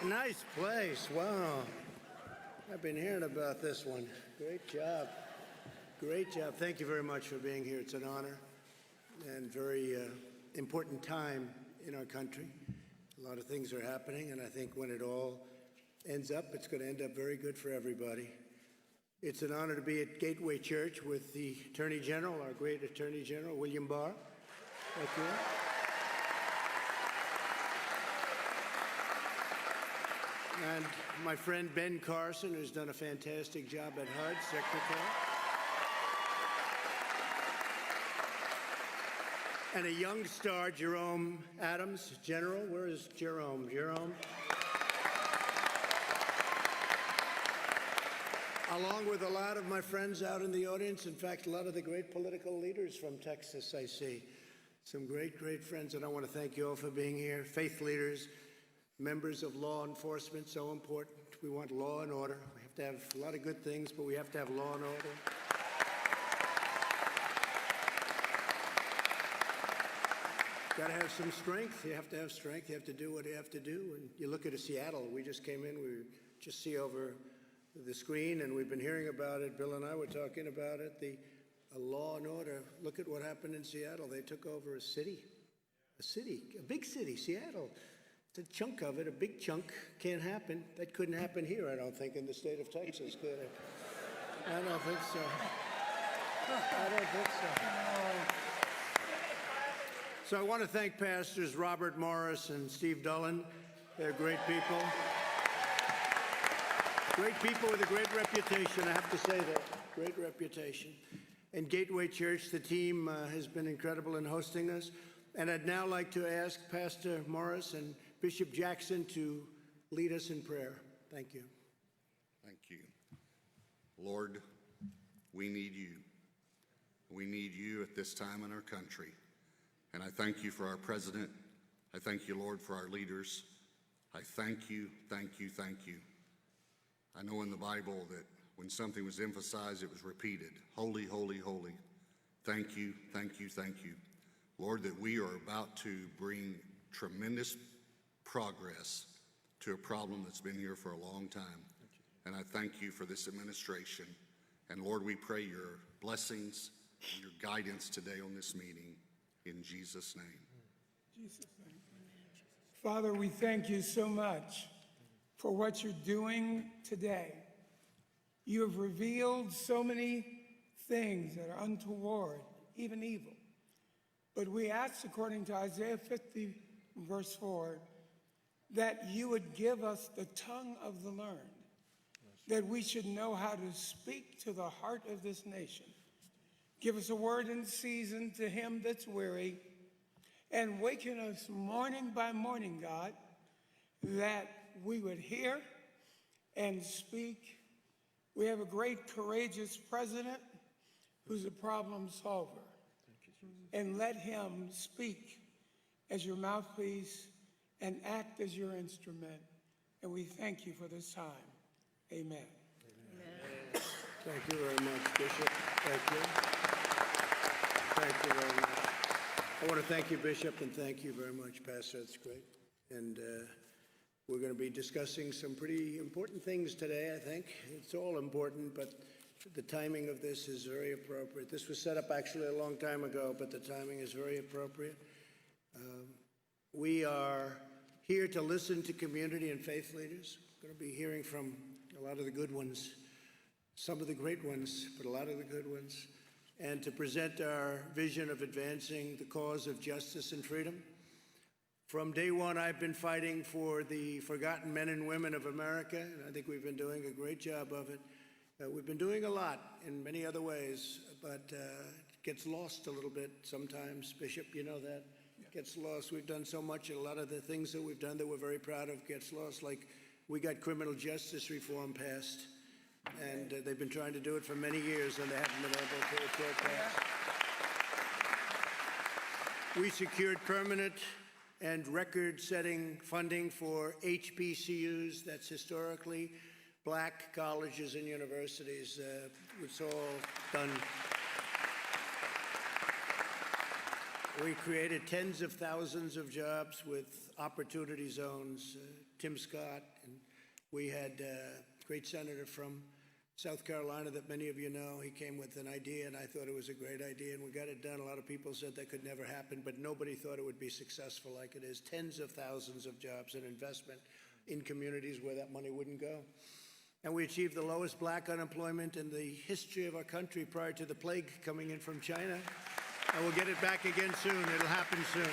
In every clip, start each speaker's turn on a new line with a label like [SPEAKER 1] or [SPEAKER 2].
[SPEAKER 1] Nice place. Wow. I've been hearing about this one. Great job. Great job. Thank you very much for being here. It's an honor and very important time in our country. A lot of things are happening, and I think when it all ends up, it's going to end up very good for everybody. It's an honor to be at Gateway Church with the Attorney General, our great Attorney General, William Barr. Thank you. And my friend Ben Carson, who's done a fantastic job at HUD, Secretary. And a young star, Jerome Adams, General. Where is Jerome? Jerome? Along with a lot of my friends out in the audience. In fact, a lot of the great political leaders from Texas, I see. Some great, great friends, and I want to thank you all for being here. Faith leaders, members of law enforcement, so important. We want law and order. We have to have a lot of good things, but we have to have law and order. Got to have some strength. You have to have strength. You have to do what you have to do. And you look at Seattle. We just came in. We just see over the screen, and we've been hearing about it. Bill and I were talking about it. The law and order. Look at what happened in Seattle. They took over a city, a big city, Seattle. It's a chunk of it, a big chunk. Can't happen. That couldn't happen here, I don't think, in the state of Texas, could it? I don't think so. I don't think so. So I want to thank Pastors Robert Morris and Steve Dullen. They're great people. Great people with a great reputation, I have to say that. Great reputation. And Gateway Church, the team has been incredible in hosting us. And I'd now like to ask Pastor Morris and Bishop Jackson to lead us in prayer. Thank you.
[SPEAKER 2] Thank you. Lord, we need you. We need you at this time in our country. And I thank you for our president. I thank you, Lord, for our leaders. I thank you, thank you, thank you. I know in the Bible that when something was emphasized, it was repeated. Holy, holy, holy. Thank you, thank you, thank you. Lord, that we are about to bring tremendous progress to a problem that's been here for a long time. And I thank you for this administration. And Lord, we pray your blessings and your guidance today on this meeting in Jesus' name.
[SPEAKER 3] Jesus' name. Father, we thank you so much for what you're doing today. You have revealed so many things that are untoward, even evil. But we ask, according to Isaiah 50, verse 4, that you would give us the tongue of the learned, that we should know how to speak to the heart of this nation. Give us a word in season to him that's weary, and waken us morning by morning, God, that we would hear and speak. We have a great, courageous president who's a problem solver. And let him speak as your mouthpiece and act as your instrument. And we thank you for this time. Amen.
[SPEAKER 1] Amen. Thank you very much, Bishop. Thank you. Thank you very much. I want to thank you, Bishop, and thank you very much, Pastor. That's great. And we're going to be discussing some pretty important things today, I think. It's all important, but the timing of this is very appropriate. This was set up actually a long time ago, but the timing is very appropriate. We are here to listen to community and faith leaders. We're going to be hearing from a lot of the good ones, some of the great ones, but a lot of the good ones, and to present our vision of advancing the cause of justice and freedom. From day one, I've been fighting for the forgotten men and women of America, and I think we've been doing a great job of it. We've been doing a lot in many other ways, but it gets lost a little bit sometimes. Bishop, you know that. It gets lost. We've done so much, and a lot of the things that we've done that we're very proud of gets lost. Like we got criminal justice reform passed, and they've been trying to do it for many years, and they haven't been able to get passed. We secured permanent and record-setting funding for HBCUs, that's historically Black colleges and universities. It's all done. We created tens of thousands of jobs with opportunity zones. Tim Scott, and we had a great senator from South Carolina that many of you know. He came with an idea, and I thought it was a great idea, and we got it done. A lot of people said that could never happen, but nobody thought it would be successful like it is. Tens of thousands of jobs and investment in communities where that money wouldn't go. And we achieved the lowest black unemployment in the history of our country prior to the plague coming in from China. And we'll get it back again soon. It'll happen soon.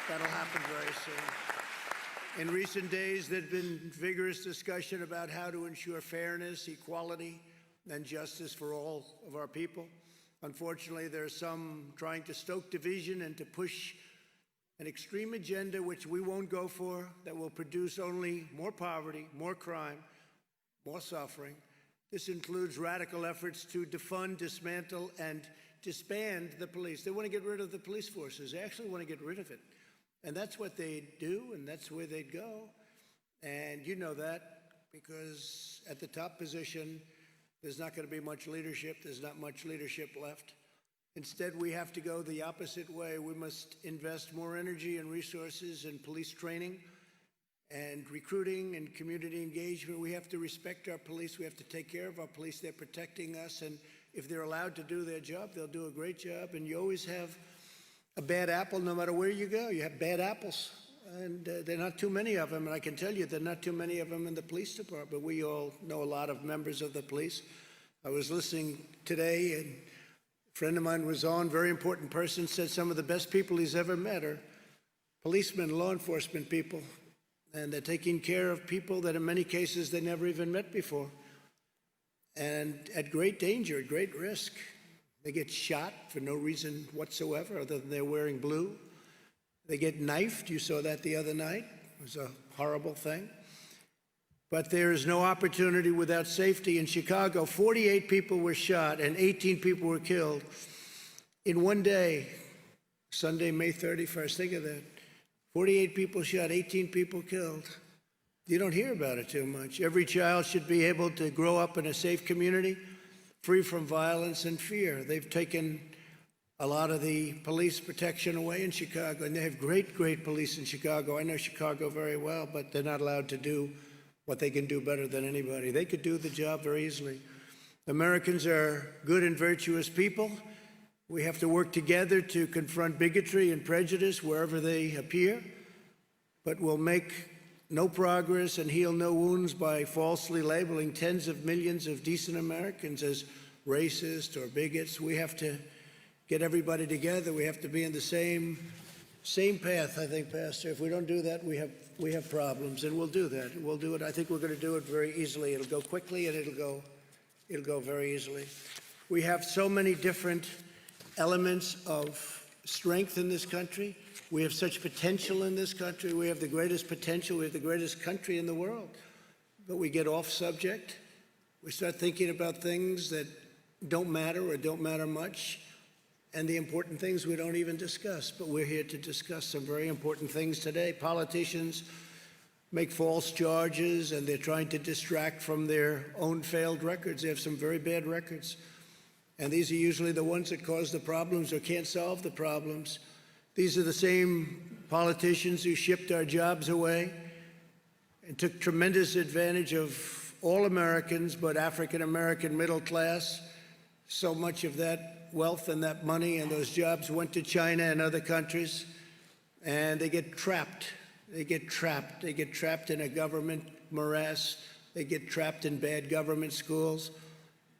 [SPEAKER 1] That'll happen very soon. In recent days, there's been vigorous discussion about how to ensure fairness, equality, and justice for all of our people. Unfortunately, there are some trying to stoke division and to push an extreme agenda which we won't go for, that will produce only more poverty, more crime, more suffering. This includes radical efforts to defund, dismantle, and disband the police. They want to get rid of the police forces. They actually want to get rid of it. And that's what they'd do, and that's where they'd go. And you know that because at the top position, there's not going to be much leadership. There's not much leadership left. Instead, we have to go the opposite way. We must invest more energy and resources in police training and recruiting and community engagement. We have to respect our police. We have to take care of our police. They're protecting us, and if they're allowed to do their job, they'll do a great job. And you always have a bad apple no matter where you go. You have bad apples, and there are not too many of them. And I can tell you there are not too many of them in the police department. We all know a lot of members of the police. I was listening today, and a friend of mine was on, very important person, said some of the best people he's ever met are policemen, law enforcement people. And they're taking care of people that in many cases they never even met before. And at great danger, at great risk. They get shot for no reason whatsoever other than they're wearing blue. They get knifed. You saw that the other night. It was a horrible thing. But there is no opportunity without safety. In Chicago, 48 people were shot and 18 people were killed in one day, Sunday, May 31st. Think of that. 48 people shot, 18 people killed. You don't hear about it too much. Every child should be able to grow up in a safe community, free from violence and fear. They've taken a lot of the police protection away in Chicago, and they have great, great police in Chicago. I know Chicago very well, but they're not allowed to do what they can do better than anybody. They could do the job very easily. Americans are good and virtuous people. We have to work together to confront bigotry and prejudice wherever they appear, but we'll make no progress and heal no wounds by falsely labeling tens of millions of decent Americans as racist or bigots. We have to get everybody together. We have to be in the same path, I think, Pastor. If we don't do that, we have problems, and we'll do that. We'll do it. I think we're going to do it very easily. It'll go quickly, and it'll go very easily. We have so many different elements of strength in this country. We have such potential in this country. We have the greatest potential. We have the greatest country in the world. But we get off subject. We start thinking about things that don't matter or don't matter much. And the important things we don't even discuss. But we're here to discuss some very important things today. Politicians make false charges, and they're trying to distract from their own failed records. They have some very bad records. And these are usually the ones that cause the problems or can't solve the problems. These are the same politicians who shipped our jobs away and took tremendous advantage of all Americans, but African-American middle class. So much of that wealth and that money and those jobs went to China and other countries, and they get trapped. They get trapped. They get trapped in a government morass. They get trapped in bad government schools.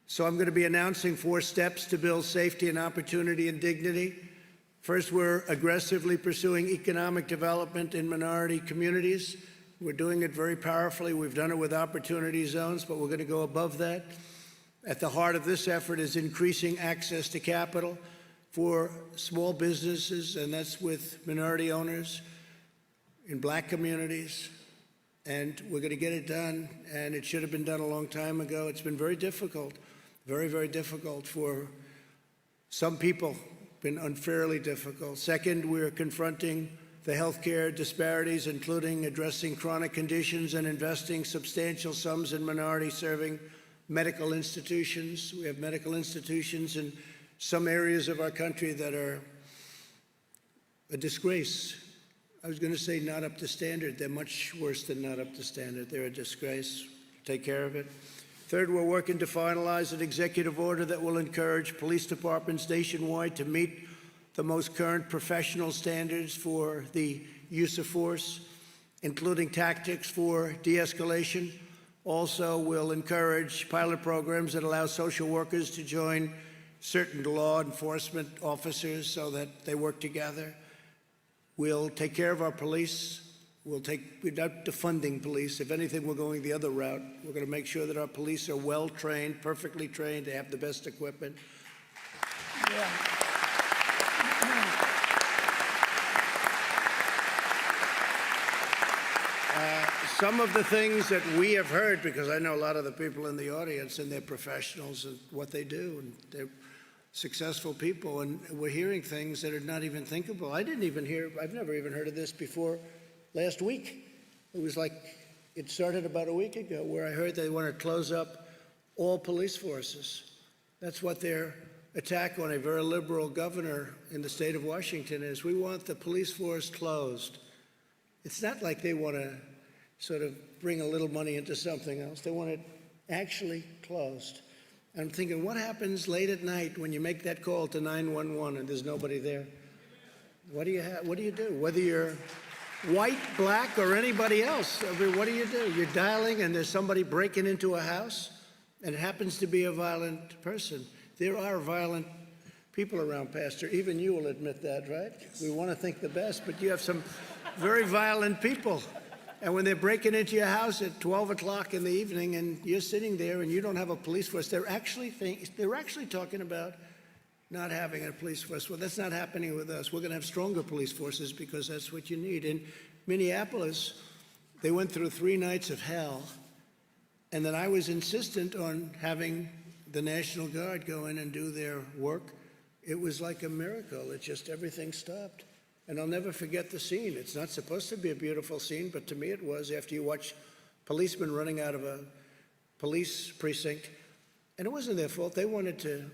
[SPEAKER 1] So I'm going to be announcing 4 steps to build safety and opportunity and dignity. First, we're aggressively pursuing economic development in minority communities. We're doing it very powerfully. We've done it with opportunity zones, but we're going to go above that. At the heart of this effort is increasing access to capital for small businesses, and that's with minority owners in black communities. And we're going to get it done, and it should have been done a long time ago. It's been very difficult, very, very difficult for some people. Been unfairly difficult. Second, we're confronting the healthcare disparities, including addressing chronic conditions and investing substantial sums in minority-serving medical institutions. We have medical institutions in some areas of our country that are a disgrace. I was going to say not up to standard. They're much worse than not up to standard. They're a disgrace. Take care of it. Third, we're working to finalize an executive order that will encourage police departments nationwide to meet the most current professional standards for the use of force, including tactics for de-escalation. Also, we'll encourage pilot programs that allow social workers to join certain law enforcement officers so that they work together. We'll take care of our police. We're not defunding police. If anything, we're going the other route. We're going to make sure that our police are well trained, perfectly trained, they have the best equipment.
[SPEAKER 3] Yeah.
[SPEAKER 1] Some of the things that we have heard, because I know a lot of the people in the audience and they're professionals and what they do, and they're successful people, and we're hearing things that are not even thinkable. I've never even heard of this before last week. It was like, it started about a week ago where I heard they want to close up all police forces. That's what their attack on a very liberal governor in the state of Washington is. We want the police force closed. It's not like they want to sort of bring a little money into something else. They want it actually closed. And I'm thinking, what happens late at night when you make that call to 911 and there's nobody there? What do you do? Whether you're white, black, or anybody else, I mean, what do? You're dialing and there's somebody breaking into a house and it happens to be a violent person. There are violent people around, Pastor. Even you will admit that, right? Yes. We want to think the best, but you have some very violent people. And when they're breaking into your house at 12 o'clock in the evening and you're sitting there and you don't have a police force, they're actually talking about not having a police force. Well, that's not happening with us. We're going to have stronger police forces because that's what you need. In Minneapolis, they went through 3 nights of hell, and then I was insistent on having the National Guard go in and do their work. It was like a miracle. It just, everything stopped. And I'll never forget the scene. It's not supposed to be a beautiful scene, but to me it was, after you watch policemen running out of a police precinct. And it wasn't their fault. They wanted to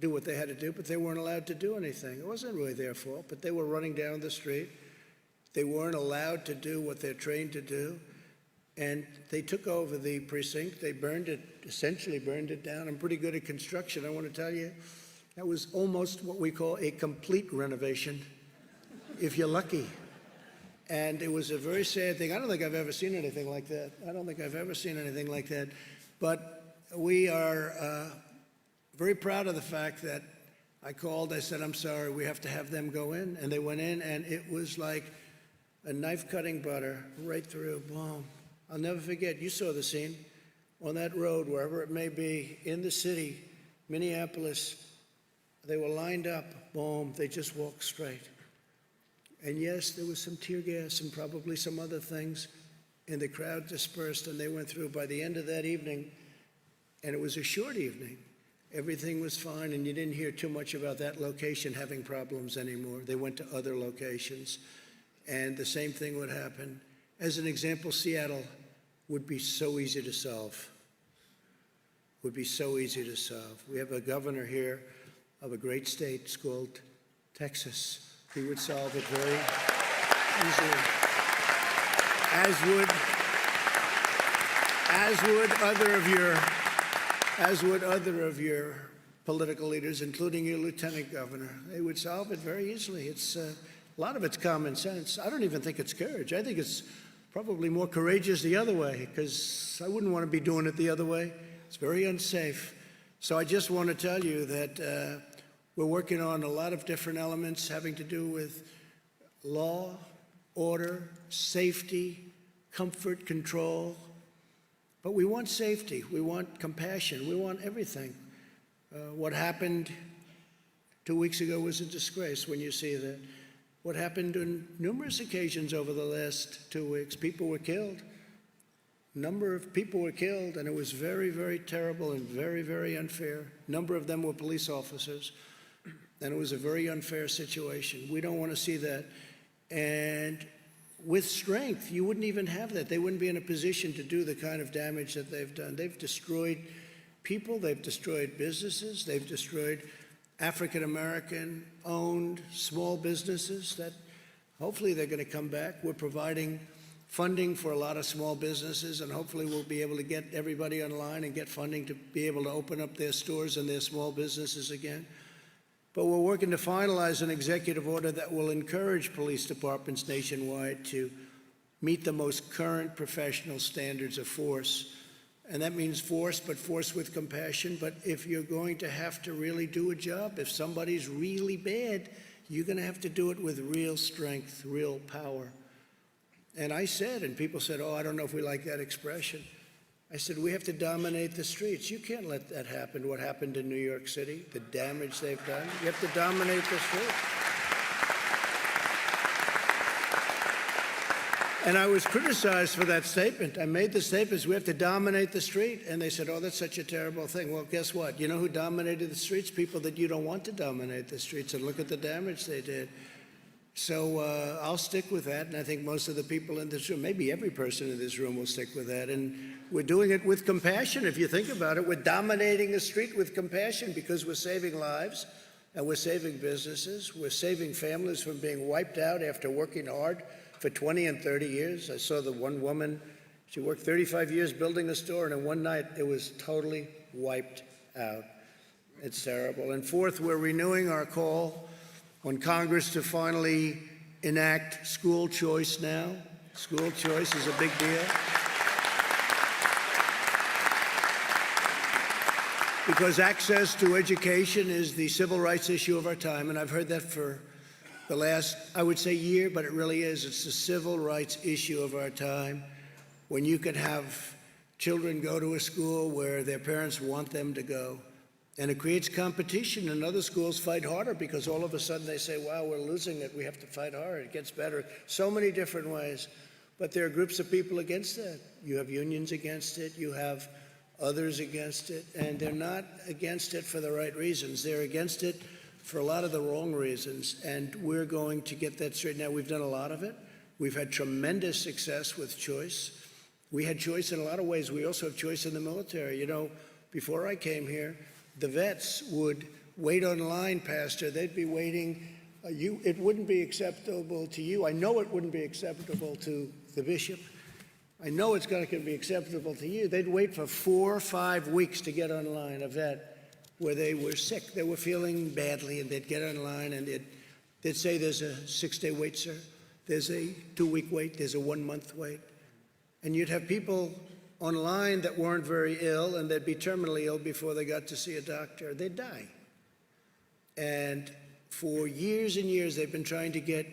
[SPEAKER 1] do what they had to do, but they weren't allowed to do anything. It wasn't really their fault, but they were running down the street. They weren't allowed to do what they're trained to do. And they took over the precinct. They essentially burned it down. I'm pretty good at construction. I want to tell you, that was almost what we call a complete renovation, if you're lucky. And it was a very sad thing. I don't think I've ever seen anything like that. But we are very proud of the fact that I called, I said, I'm sorry, we have to have them go in. And they went in, and it was like a knife cutting butter right through, boom. I'll never forget, you saw the scene on that road, wherever it may be, in the city, Minneapolis. They were lined up, boom, they just walked straight. And yes, there was some tear gas and probably some other things, and the crowd dispersed and they went through. By the end of that evening, and it was a short evening, everything was fine, and you didn't hear too much about that location having problems anymore. They went to other locations, and the same thing would happen. As an example, Seattle would be so easy to solve. We have a governor here of a great state. It's called Texas. He would solve it very easily, as would other of your political leaders, including your lieutenant governor. They would solve it very easily. It's a lot of it's common sense. I don't even think it's courage. I think it's probably more courageous the other way, because I wouldn't want to be doing it the other way. It's very unsafe. So I just want to tell you that we're working on a lot of different elements having to do with law, order, safety, comfort, control. But we want safety, we want compassion, we want everything. What happened 2 weeks ago was a disgrace when you see that. What happened on numerous occasions over the last 2 weeks, people were killed. A number of people were killed, and it was very, very terrible and very, very unfair. A number of them were police officers. And it was a very unfair situation. We don't want to see that. And with strength, you wouldn't even have that. They wouldn't be in a position to do the kind of damage that they've done. They've destroyed people, they've destroyed businesses, they've destroyed African-American owned small businesses that Hopefully they're going to come back. We're providing funding for a lot of small businesses, and hopefully we'll be able to get everybody online and get funding to be able to open up their stores and their small businesses again. But we're working to finalize an executive order that will encourage police departments nationwide to meet the most current professional standards of force. And that means force, but force with compassion. But if you're going to have to really do a job, if somebody's really bad, you're going to have to do it with real strength, real power. And I said, and people said, oh, I don't know if we like that expression. I said, we have to dominate the streets. You can't let that happen, what happened in New York City, the damage they've done. You have to dominate the streets. And I was criticized for that statement. I made the statement, we have to dominate the street. And they said, oh, that's such a terrible thing. Well, guess what? You know who dominated the streets? People that you don't want to dominate the streets, and look at the damage they did. So I'll stick with that, and I think most of the people in this room, maybe every person in this room will stick with that. And we're doing it with compassion, if you think about it. We're dominating the street with compassion because we're saving lives and we're saving businesses. We're saving families from being wiped out after working hard for 20 and 30 years. I saw the one woman, she worked 35 years building a store, and in one night it was totally wiped out. It's terrible. And fourth, we're renewing our call on Congress to finally enact school choice now. School choice is a big deal. Because access to education is the civil rights issue of our time, and I've heard that for the last, I would say, year, but it really is. It's the civil rights issue of our time. When you can have children go to a school where their parents want them to go, and it creates competition, and other schools fight harder because all of a sudden they say, wow, we're losing it, we have to fight harder, it gets better. So many different ways. But there are groups of people against that. You have unions against it, you have others against it, and they're not against it for the right reasons. They're against it for a lot of the wrong reasons, and we're going to get that straightened out. We've done a lot of it. We've had tremendous success with choice. We had choice in a lot of ways. We also have choice in the military. You know, before I came here, the vets would wait online, Pastor. They'd be waiting. It wouldn't be acceptable to you. I know it wouldn't be acceptable to the bishop. I know it's going to be acceptable to you. They'd wait for 4 or 5 weeks to get online, a vet, where they were sick. They were feeling badly, and they'd get online, and they'd say, there's a 6-day wait, sir. There's a 2-week wait. There's a 1-month wait. And you'd have people online that weren't very ill, and they'd be terminally ill before they got to see a doctor. They'd die. And for years and years, they've been trying to get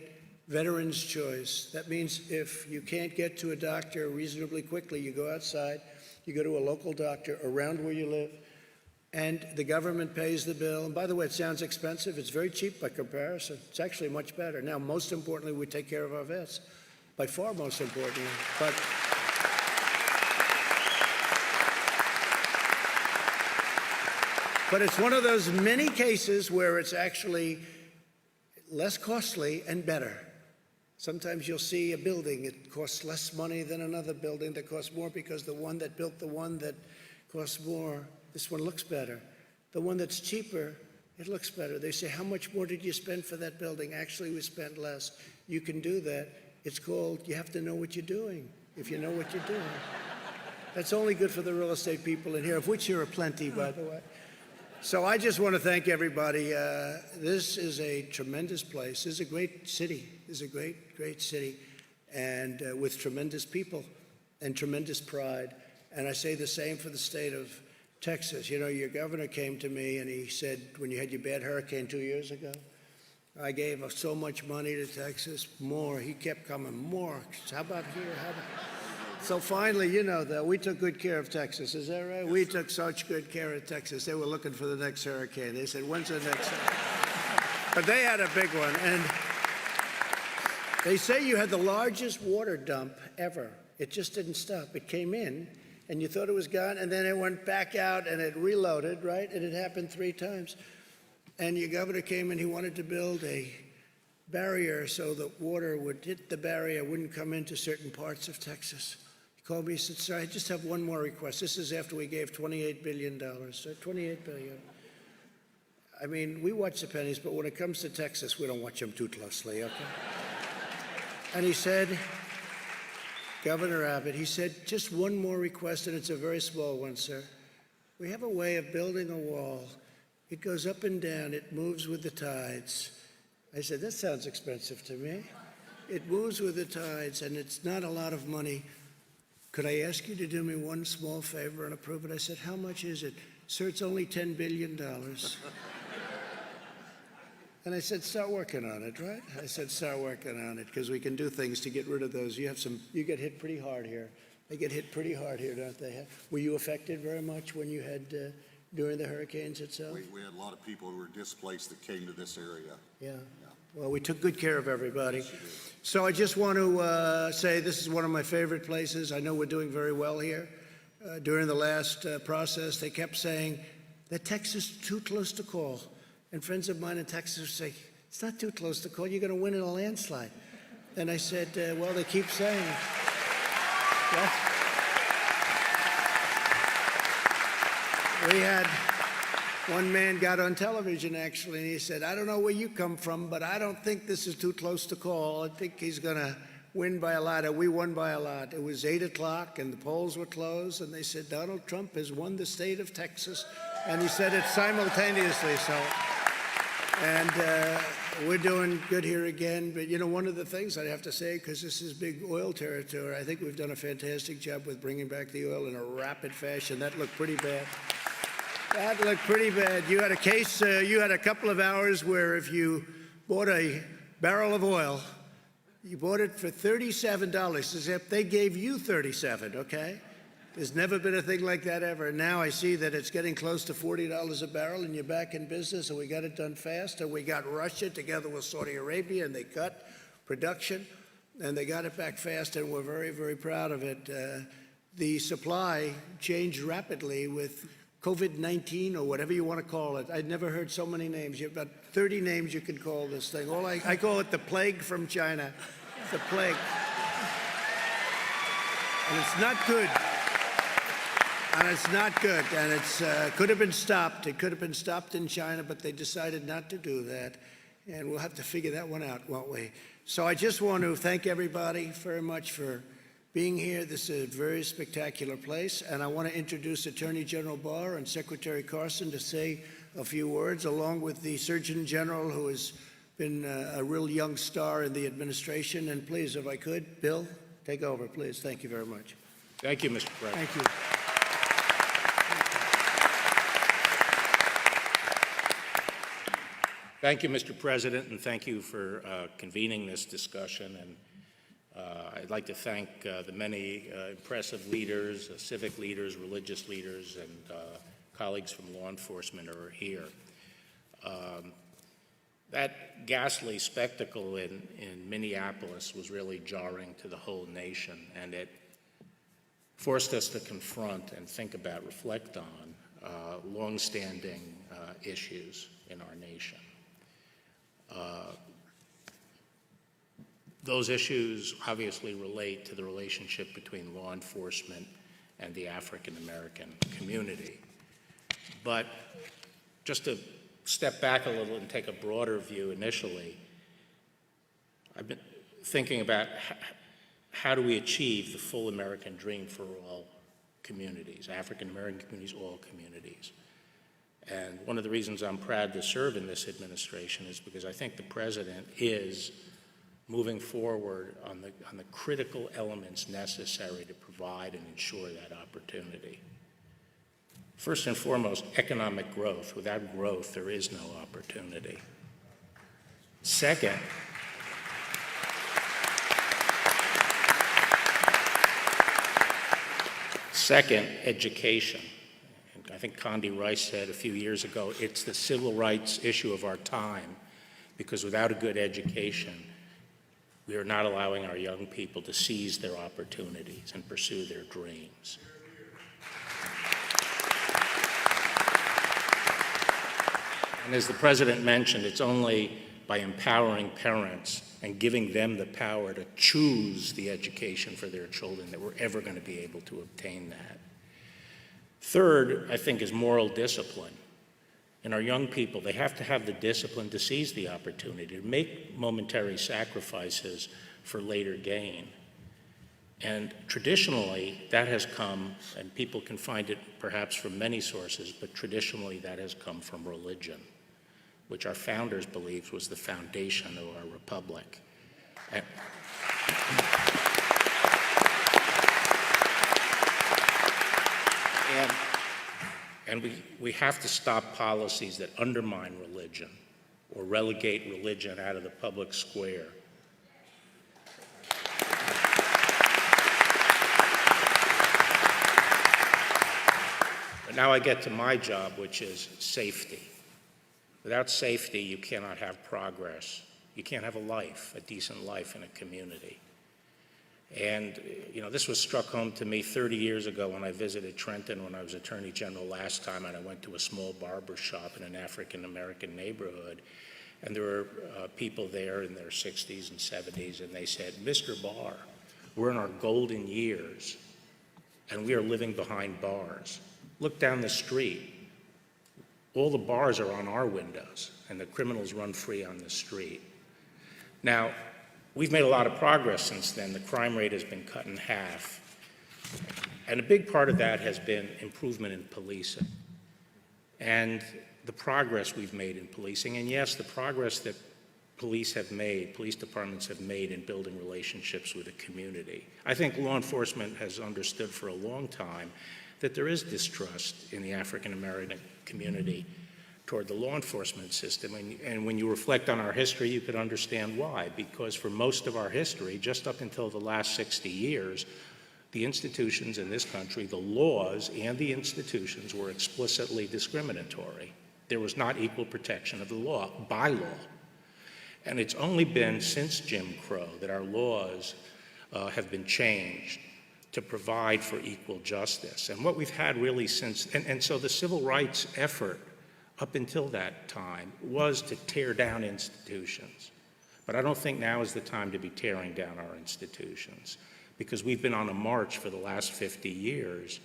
[SPEAKER 1] veterans' choice. That means if you can't get to a doctor reasonably quickly, you go outside, you go to a local doctor around where you live, and the government pays the bill. And by the way, it sounds expensive. It's very cheap by comparison. It's actually much better. Now, most importantly, we take care of our vets. By far most importantly. But it's one of those many cases where it's actually less costly and better. Sometimes you'll see a building, it costs less money than another building that costs more because the one that built the one that costs more, this one looks better. The one that's cheaper, it looks better. They say, how much more did you spend for that building? Actually, we spent less. You can do that. It's called, you have to know what you're doing, if you know what you're doing. That's only good for the real estate people in here, of which there are plenty, by the way. So I just want to thank everybody. This is a tremendous place. This is a great city. This is a great, great city, and with tremendous people and tremendous pride. And I say the same for the state of Texas. You know, your governor came to me and he said, when you had your bad hurricane 2 years ago, I gave so much money to Texas, more. He kept coming, more. How about here? How about... So finally, you know, that we took good care of Texas. Is that right? Yes, we took such good care of Texas. They were looking for the next hurricane. They said, when's the next hurricane? But they had a big one. And they say you had the largest water dump ever. It just didn't stop. It came in, and you thought it was gone, and then it went back out, and it reloaded, right? And it happened 3 times. And your governor came and he wanted to build a barrier so that water would hit the barrier, wouldn't come into certain parts of Texas. He called me, he said, sir, I just have one more request. This is after we gave $28 billion. So $28 billion. I mean, we watch the pennies, but when it comes to Texas, we don't watch them too closely, okay? And he said, Governor Abbott, he said, just one more request, and it's a very small one, sir. We have a way of building a wall. It goes up and down. It moves with the tides. I said, that sounds expensive to me. It moves with the tides, and it's not a lot of money. Could I ask you to do me one small favor and approve it? I said, how much is it? Sir, it's only $10 billion. And I said, start working on it, right? I said, start working on it, because we can do things to get rid of those. You get hit pretty hard here. They get hit pretty hard here, don't they? Were you affected very much when you had, during the hurricanes itself?
[SPEAKER 2] We had a lot of people who were displaced that came to this area.
[SPEAKER 1] Yeah. Well, we took good care of everybody. So I just want to say this is one of my favorite places. I know we're doing very well here. During the last process, they kept saying that Texas is too close to call. And friends of mine in Texas would say, it's not too close to call. You're going to win in a landslide. And I said, well, they keep saying it. Yeah. We had one man got on television, actually, and he said, I don't know where you come from, but I don't think this is too close to call. I think he's going to win by a lot. And we won by a lot. It was 8 o'clock, and the polls were closed, and they said, Donald Trump has won the state of Texas. And he said it simultaneously, so. And we're doing good here again. But, you know, one of the things I have to say, because this is big oil territory, I think we've done a fantastic job with bringing back the oil in a rapid fashion. That looked pretty bad. That looked pretty bad. You had a case, you had a couple of hours where if you bought a barrel of oil, you bought it for $37, except they gave you $37, okay? There's never been a thing like that ever. Now I see that it's getting close to $40 a barrel, and you're back in business, and we got it done fast, and we got Russia together with Saudi Arabia, and they cut production, and they got it back fast, and we're very, very proud of it. The supply changed rapidly with COVID-19 or whatever you want to call it. I'd never heard so many names. You have about 30 names you can call this thing. I call it the plague from China. It's the plague. And it's not good. And it's not good, and it's could have been stopped. It could have been stopped in China, but they decided not to do that, and we'll have to figure that one out, won't we? So I just want to thank everybody very much for being here. This is a very spectacular place, and I want to introduce Attorney General Barr and Secretary Carson to say a few words, along with the Surgeon General, who has been a real young star in the administration. And please, if I could, Bill, take over, please. Thank you very much.
[SPEAKER 4] Thank you, Mr. President.
[SPEAKER 1] Thank you.
[SPEAKER 4] Thank you, Mr. President, and thank you for convening this discussion. And I'd like to thank the many impressive leaders, civic leaders, religious leaders, and colleagues from law enforcement who are here. That ghastly spectacle in Minneapolis was really jarring to the whole nation, and it forced us to confront and think about, reflect on longstanding issues in our nation. Those issues obviously relate to the relationship between law enforcement and the African American community. But just to step back a little and take a broader view initially, I've been thinking about how do we achieve the full American dream for all communities, African American communities, all communities. And one of the reasons I'm proud to serve in this administration is because I think the President is moving forward on the critical elements necessary to provide and ensure that opportunity. First and foremost, economic growth. Without growth, there is no opportunity. Second, education. I think Condi Rice said a few years ago, it's the civil rights issue of our time, because without a good education, we are not allowing our young people to seize their opportunities and pursue their dreams. And as the President mentioned, it's only by empowering parents and giving them the power to choose the education for their children that we're ever going to be able to obtain that. Third, I think, is moral discipline. And our young people, they have to have the discipline to seize the opportunity, to make momentary sacrifices for later gain. And traditionally, that has come, and people can find it perhaps from many sources, but traditionally that has come from religion, which our founders believed was the foundation of our republic. And we have to stop policies that undermine religion or relegate religion out of the public square. But now I get to my job, which is safety. Without safety, you cannot have progress. You can't have a life, a decent life in a community. And, you know, this was struck home to me 30 years ago when I visited Trenton when I was Attorney General last time, and I went to a small barber shop in an African-American neighborhood. And there were people there in their 60s and 70s, and they said, "Mr. Barr, we're in our golden years, and we are living behind bars. Look down the street. All the bars are on our windows, and the criminals run free on the street." Now, we've made a lot of progress since then. The crime rate has been cut in half. And a big part of that has been improvement in policing and the progress we've made in policing. And yes, the progress that police departments have made in building relationships with the community. I think law enforcement has understood for a long time that there is distrust in the African American community toward the law enforcement system. And when you reflect on our history, you could understand why. Because for most of our history, just up until the last 60 years, the institutions in this country, the laws and the institutions were explicitly discriminatory. There was not equal protection of the law, by law. And it's only been since Jim Crow that our laws have been changed to provide for equal justice. And what we've had really since, and so the civil rights effort up until that time was to tear down institutions. But I don't think now is the time to be tearing down our institutions, because we've been on a march for the last 50 years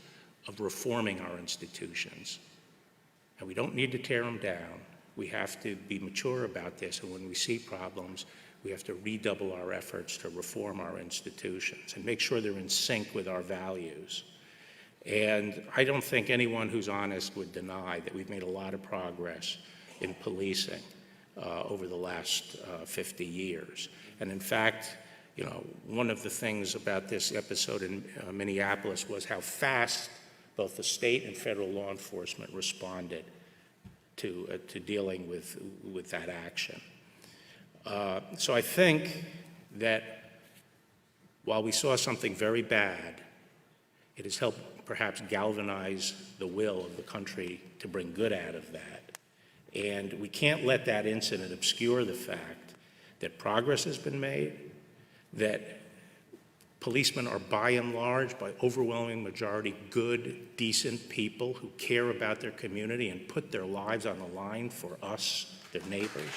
[SPEAKER 4] of reforming our institutions. And we don't need to tear them down. We have to be mature about this, and when we see problems, we have to redouble our efforts to reform our institutions and make sure they're in sync with our values. And I don't think anyone who's honest would deny that we've made a lot of progress in policing over the last 50 years. And in fact, you know, one of the things about this episode in Minneapolis was how fast both the state and federal law enforcement responded to dealing with that action. So I think that while we saw something very bad, it has helped perhaps galvanize the will of the country to bring good out of that. And we can't let that incident obscure the fact that progress has been made, that policemen are by and large, by overwhelming majority, good, decent people who care about their community and put their lives on the line for us, their neighbors.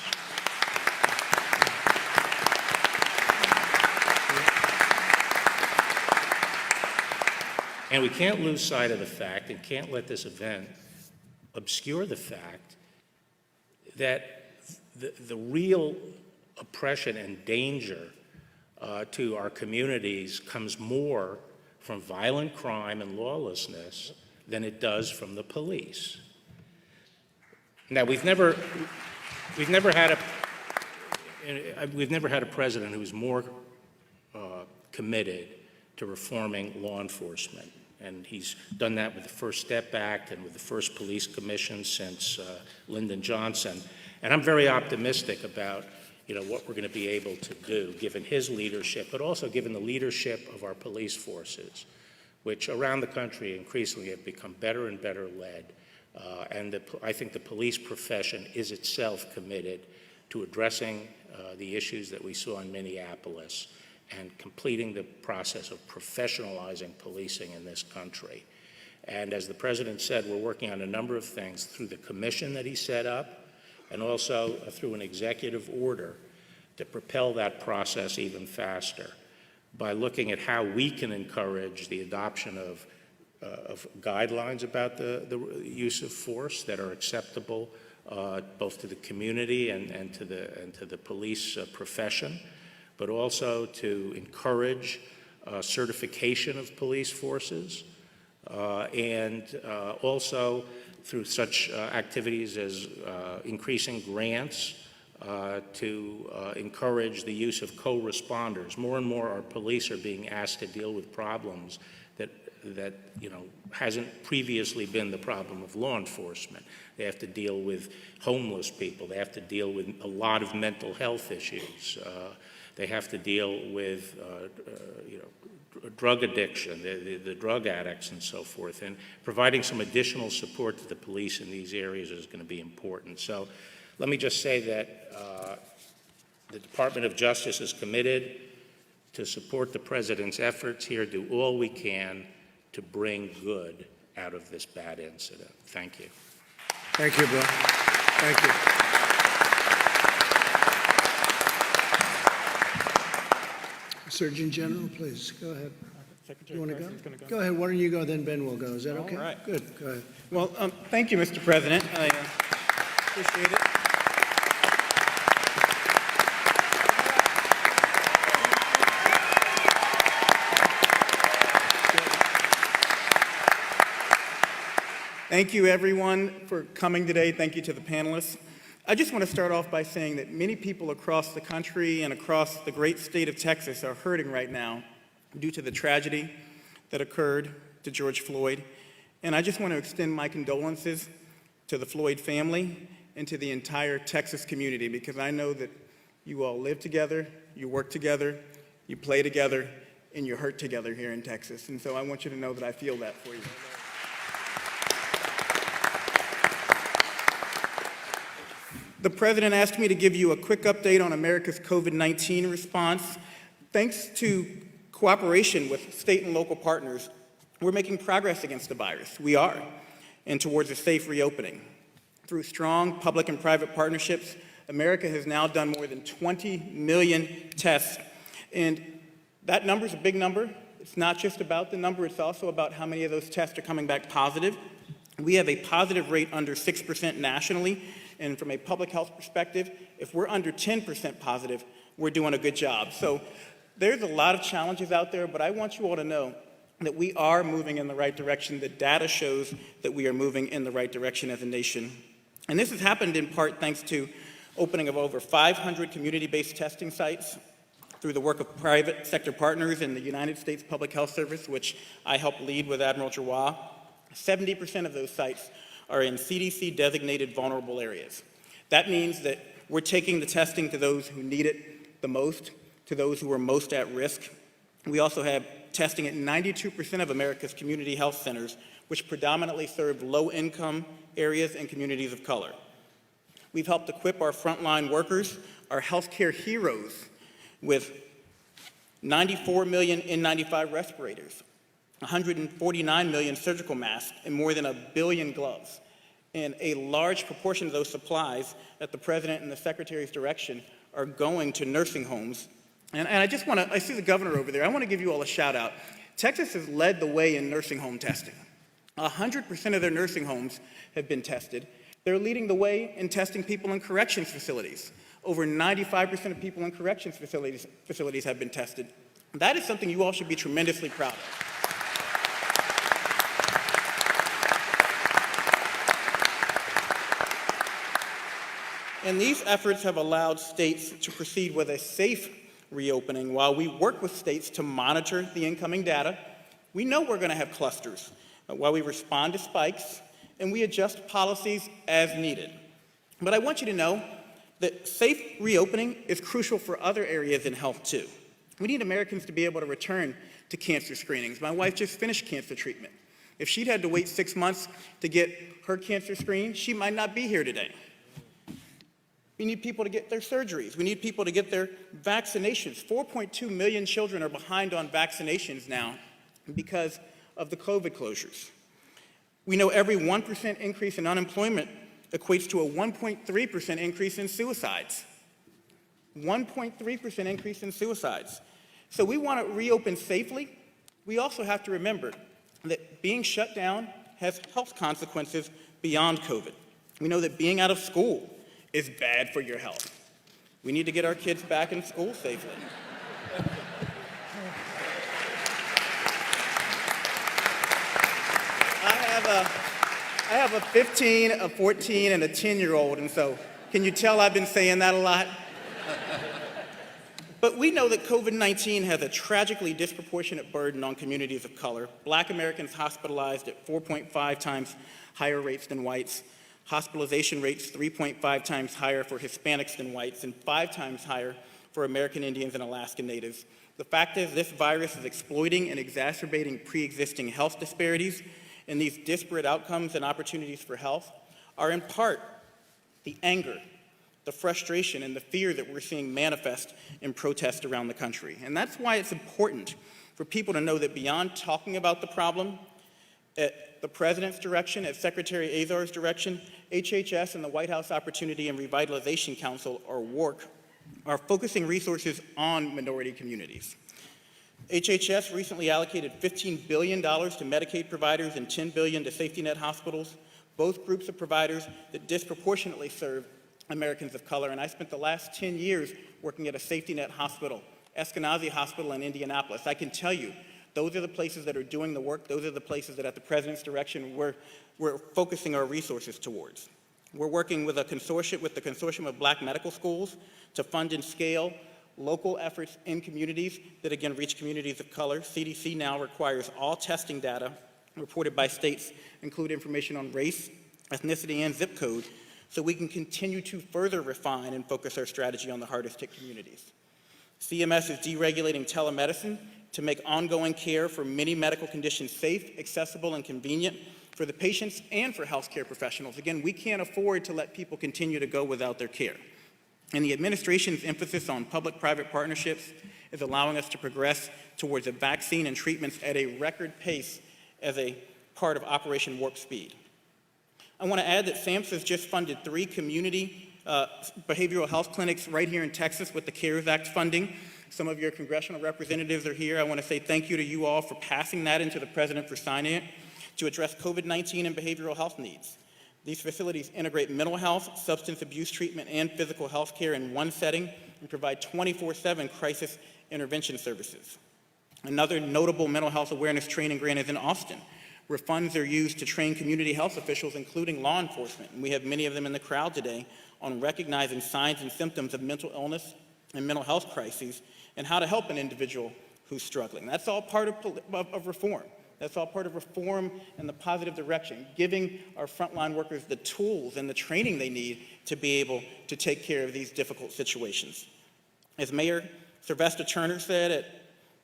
[SPEAKER 4] And we can't lose sight of the fact, and can't let this event obscure the fact that the real oppression and danger to our communities comes more from violent crime and lawlessness than it does from the police. Now, we've never had a president who was more committed to reforming law enforcement. And he's done that with the First Step Act and with the first police commission since Lyndon Johnson. And I'm very optimistic about, you know, what we're going to be able to do, given his leadership, but also given the leadership of our police forces, which around the country increasingly have become better and better led. And I think the police profession is itself committed to addressing the issues that we saw in Minneapolis and completing the process of professionalizing policing in this country. And as the president said, we're working on a number of things through the commission that he set up and also through an executive order to propel that process even faster by looking at how we can encourage the adoption of guidelines about the use of force that are acceptable both to the community and to the police profession. but also to encourage certification of police forces, and also through such activities as increasing grants to encourage the use of co-responders. More and more our police are being asked to deal with problems that hasn't previously been the problem of law enforcement. They have to deal with homeless people. They have to deal with a lot of mental health issues. They have to deal with drug addiction, the drug addicts and so forth. And providing some additional support to the police in these areas is going to be important. So let me just say that the Department of Justice is committed to support the President's efforts here, do all we can to bring good out of this bad incident. Thank you.
[SPEAKER 1] Thank you, Bill. Thank you. Surgeon General, please, go ahead.
[SPEAKER 5] Secretary
[SPEAKER 1] You want to
[SPEAKER 5] President's gonna
[SPEAKER 1] go? Go ahead, why don't you go, then Ben will go. Is that okay?
[SPEAKER 5] All right.
[SPEAKER 1] Good, go ahead.
[SPEAKER 5] Well, thank you, Mr. President. I appreciate it. Thank you, everyone, for coming today. Thank you to the panelists. I just want to start off by saying that many people across the country and across the great state of Texas are hurting right now due to the tragedy that occurred to George Floyd. And I just want to extend my condolences to the Floyd family and to the entire Texas community, because I know that you all live together, you work together, you play together, and you hurt together here in Texas. And so I want you to know that I feel that for you. The President asked me to give you a quick update on America's COVID-19 response. Thanks to cooperation with state and local partners, we're making progress against the virus. We are, and towards a safe reopening. Through strong public and private partnerships, America has now done more than 20 million tests. And that number is a big number. It's not just about the number, it's also about how many of those tests are coming back positive. We have a positive rate under 6% nationally. And from a public health perspective, if we're under 10% positive, we're doing a good job. So there's a lot of challenges out there, but I want you all to know that we are moving in the right direction. The data shows that we are moving in the right direction as a nation. And this has happened in part thanks to opening of over 500 community-based testing sites through the work of private sector partners in the United States Public Health Service, which I help lead with Admiral Giroir. 70% of those sites are in CDC-designated vulnerable areas. That means that we're taking the testing to those who need it the most, to those who are most at risk. We also have testing at 92% of America's community health centers, which predominantly serve low-income areas and communities of color. We've helped equip our frontline workers, our healthcare heroes, with 94 million N95 respirators, 149 million surgical masks, and more than 1 billion gloves. And a large proportion of those supplies at the President and the Secretary's direction are going to nursing homes. And I just want to, I see the governor over there, I want to give you all a shout out. Texas has led the way in nursing home testing. 100% of their nursing homes have been tested. They're leading the way in testing people in corrections facilities. Over 95% of people in corrections facilities have been tested. That is something you all should be tremendously proud of. And these efforts have allowed states to proceed with a safe reopening while we work with states to monitor the incoming data. We know we're going to have clusters while we respond to spikes, and we adjust policies as needed. But I want you to know that safe reopening is crucial for other areas in health too. We need Americans to be able to return to cancer screenings. My wife just finished cancer treatment. If she'd had to wait 6 months to get her cancer screen, she might not be here today. We need people to get their surgeries. We need people to get their vaccinations. 4.2 million children are behind on vaccinations now because of the COVID closures. We know every 1% increase in unemployment equates to a 1.3% increase in suicides. 1.3% increase in suicides. So we want to reopen safely. We also have to remember that being shut down has health consequences beyond COVID. We know that being out of school is bad for your health. We need to get our kids back in school safely. I have a 15, a 14, and a 10-year-old, and so can you tell I've been saying that a lot? But we know that COVID-19 has a tragically disproportionate burden on communities of color. Black Americans hospitalized at 4.5 times higher rates than whites, hospitalization rates 3.5 times higher for Hispanics than whites, and 5 times higher for American Indians and Alaska Natives. The fact is, this virus is exploiting and exacerbating pre-existing health disparities, and these disparate outcomes and opportunities for health are in part the anger, the frustration, and the fear that we're seeing manifest in protests around the country. And that's why it's important for people to know that beyond talking about the problem, at the President's direction, at Secretary Azar's direction, HHS and the White House Opportunity and Revitalization Council, or WARC, are focusing resources on minority communities. HHS recently allocated $15 billion to Medicaid providers and $10 billion to safety net hospitals, both groups of providers that disproportionately serve Americans of color. And I spent the last 10 years working at a safety net hospital, Eskenazi Hospital in Indianapolis. I can tell you, those are the places that are doing the work. Those are the places that, at the President's direction, we're focusing our resources towards. We're working with the Consortium of Black Medical Schools to fund and scale local efforts in communities that, again, reach communities of color. CDC now requires all testing data reported by states include information on race, ethnicity, and zip code, so we can continue to further refine and focus our strategy on the hardest hit communities. CMS is deregulating telemedicine to make ongoing care for many medical conditions safe, accessible, and convenient for the patients and for healthcare professionals. Again, we can't afford to let people continue to go without their care. And the administration's emphasis on public-private partnerships is allowing us to progress towards a vaccine and treatments at a record pace as a part of Operation Warp Speed. I want to add that SAMHSA has just funded 3 community behavioral health clinics right here in Texas with the CARES Act funding. Some of your congressional representatives are here. I want to say thank you to you all for passing that into the President for signing it to address COVID-19 and behavioral health needs. These facilities integrate mental health, substance abuse treatment, and physical health care in one setting and provide 24/7 crisis intervention services. Another notable mental health awareness training grant is in Austin, where funds are used to train community health officials, including law enforcement, and we have many of them in the crowd today, on recognizing signs and symptoms of mental illness and mental health crises and how to help an individual who's struggling. That's all part of reform. That's all part of reform in the positive direction, giving our frontline workers the tools and the training they need to be able to take care of these difficult situations. As Mayor Sylvester Turner said at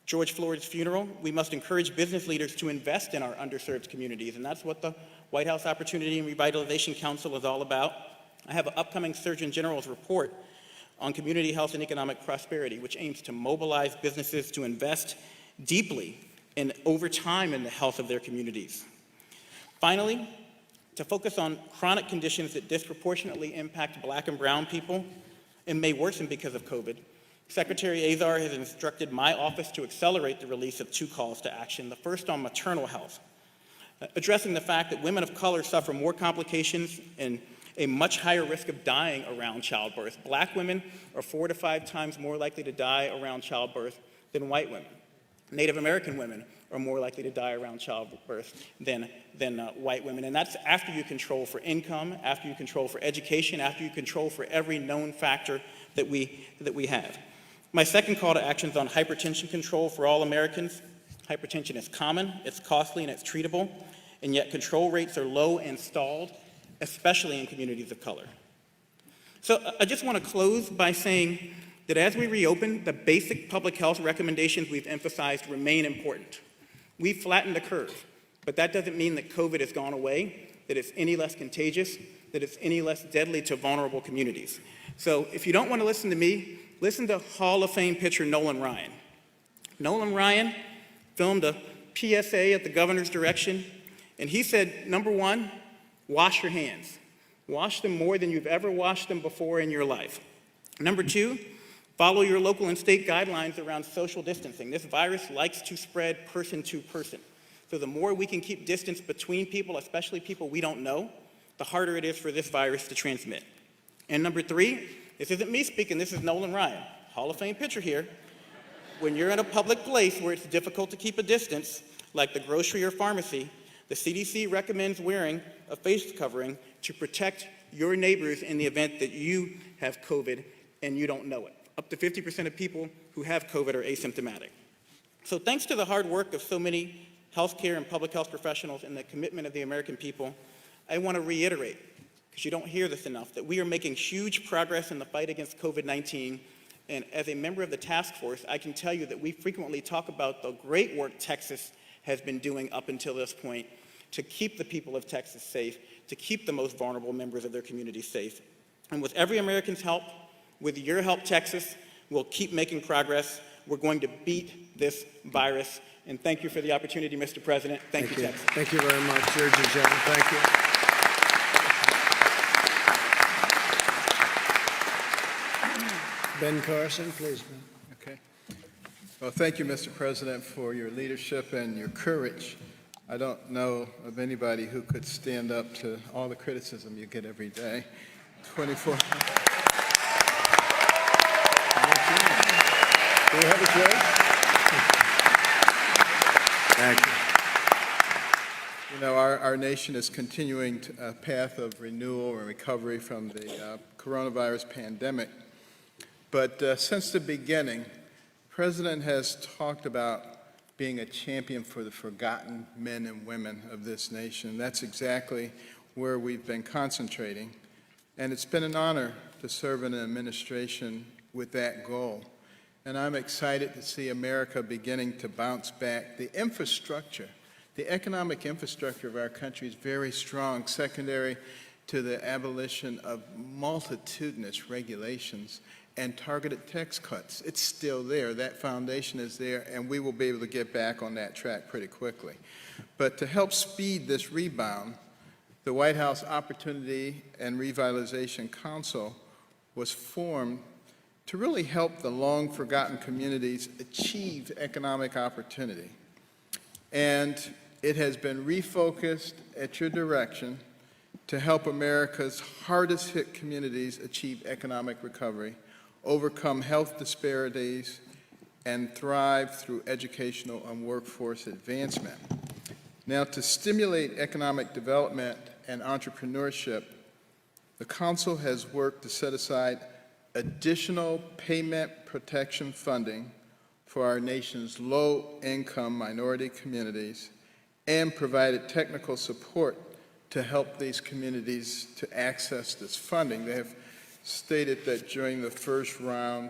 [SPEAKER 5] George Floyd's funeral, we must encourage business leaders to invest in our underserved communities, and that's what the White House Opportunity and Revitalization Council is all about. I have an upcoming Surgeon General's report on community health and economic prosperity, which aims to mobilize businesses to invest deeply and over time in the health of their communities. Finally, to focus on chronic conditions that disproportionately impact Black and brown people and may worsen because of COVID, Secretary Azar has instructed my office to accelerate the release of 2 calls to action. The first on maternal health, addressing the fact that women of color suffer more complications and a much higher risk of dying around childbirth. Black women are 4 to 5 times more likely to die around childbirth than white women. Native American women are more likely to die around childbirth than white women. And that's after you control for income, after you control for education, after you control for every known factor that we have. My second call to action is on hypertension control for all Americans. Hypertension is common, it's costly, and it's treatable, and yet control rates are low and stalled, especially in communities of color. So I just want to close by saying that as we reopen, the basic public health recommendations we've emphasized remain important. We've flattened the curve, but that doesn't mean that COVID has gone away, that it's any less contagious, that it's any less deadly to vulnerable communities. So if you don't want to listen to me, listen to Hall of Fame pitcher Nolan Ryan. Nolan Ryan filmed a PSA at the governor's direction, and he said, number 1, wash your hands. Wash them more than you've ever washed them before in your life. Number 2, follow your local and state guidelines around social distancing. This virus likes to spread person to person. So the more we can keep distance between people, especially people we don't know, the harder it is for this virus to transmit. And number 3, this isn't me speaking, this is Nolan Ryan, Hall of Fame pitcher here. when you're in a public place where it's difficult to keep a distance, like the grocery or pharmacy, the CDC recommends wearing a face covering to protect your neighbors in the event that you have COVID and you don't know it. Up to 50% of people who have COVID are asymptomatic. So thanks to the hard work of so many healthcare and public health professionals and the commitment of the American people, I want to reiterate, because you don't hear this enough, that we are making huge progress in the fight against COVID-19. And as a member of the task force, I can tell you that we frequently talk about the great work Texas has been doing up until this point to keep the people of Texas safe, to keep the most vulnerable members of their community safe. And with every American's help, with your help, Texas, we'll keep making progress. We're going to beat this virus. And thank you for the opportunity, Mr. President. Thank you, Texas.
[SPEAKER 1] Thank you very much, Surgeon General. Thank you. Ben Carson, please, Ben.
[SPEAKER 6] Okay. Well, thank you, Mr. President, for your leadership and your courage. I don't know of anybody who could stand up to all the criticism you get every day. 24. Do we have a joke?
[SPEAKER 1] Thank you.
[SPEAKER 6] You know, our nation is continuing a path of renewal and recovery from the coronavirus pandemic. But since the beginning, the President has talked about being a champion for the forgotten men and women of this nation. That's exactly where we've been concentrating. And it's been an honor to serve in an administration with that goal. And I'm excited to see America beginning to bounce back. The infrastructure, the economic infrastructure of our country is very strong, secondary to the abolition of multitudinous regulations and targeted tax cuts. It's still there. That foundation is there, and we will be able to get back on that track pretty quickly. But to help speed this rebound, the White House Opportunity and Revitalization Council was formed to really help the long-forgotten communities achieve economic opportunity. And it has been refocused at your direction to help America's hardest-hit communities achieve economic recovery, overcome health disparities, and thrive through educational and workforce advancement. Now, to stimulate economic development and entrepreneurship, the Council has worked to set aside additional payment protection funding for our nation's low-income minority communities and provided technical support to help these communities to access this funding. They have stated that during the first round,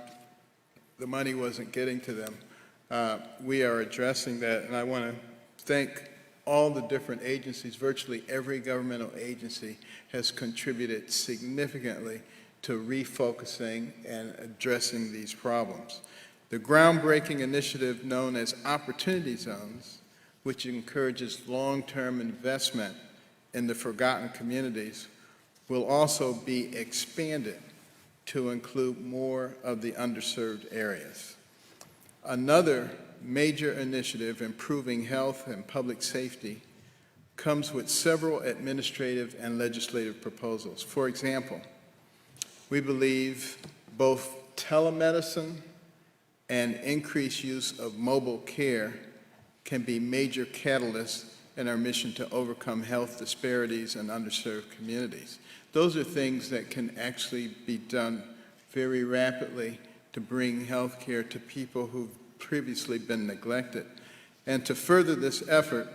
[SPEAKER 6] the money wasn't getting to them. We are addressing that, and I want to thank all the different agencies. Virtually every governmental agency has contributed significantly to refocusing and addressing these problems. The groundbreaking initiative known as Opportunity Zones, which encourages long-term investment in the forgotten communities, will also be expanded to include more of the underserved areas. Another major initiative improving health and public safety comes with several administrative and legislative proposals. For example, we believe both telemedicine and increased use of mobile care can be major catalysts in our mission to overcome health disparities in underserved communities. Those are things that can actually be done very rapidly to bring health care to people who've previously been neglected. And to further this effort,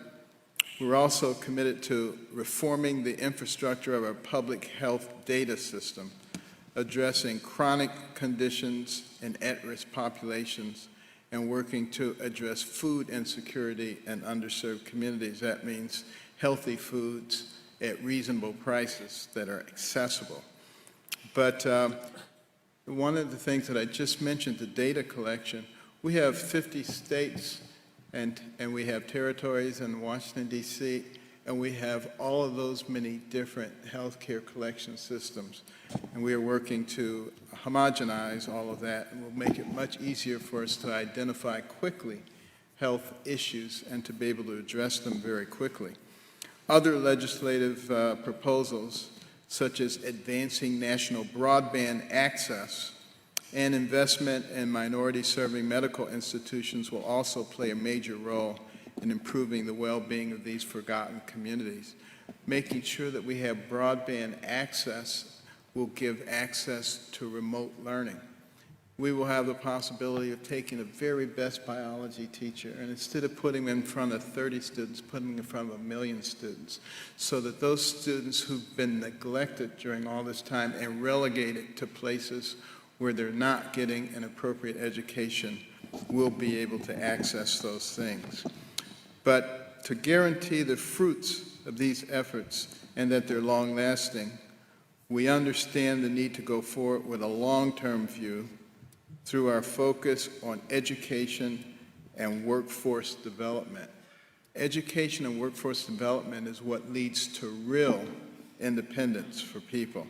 [SPEAKER 6] we're also committed to reforming the infrastructure of our public health data system, addressing chronic conditions in at-risk populations, and working to address food insecurity in underserved communities. That means healthy foods at reasonable prices that are accessible. But one of the things that I just mentioned, the data collection, we have 50 states and we have territories in Washington, D.C., and we have all of those many different healthcare collection systems. And we are working to homogenize all of that, and will make it much easier for us to identify quickly health issues and to be able to address them very quickly. Other legislative proposals, such as advancing national broadband access and investment in minority-serving medical institutions will also play a major role in improving the well-being of these forgotten communities. Making sure that we have broadband access will give access to remote learning. We will have the possibility of taking the very best biology teacher and instead of putting them in front of 30 students, putting them in front of 1 million students, so that those students who've been neglected during all this time and relegated to places where they're not getting an appropriate education will be able to access those things. But to guarantee the fruits of these efforts and that they're long-lasting, we understand the need to go forward with a long-term view through our focus on education and workforce development. Education and workforce development is what leads to real independence for people.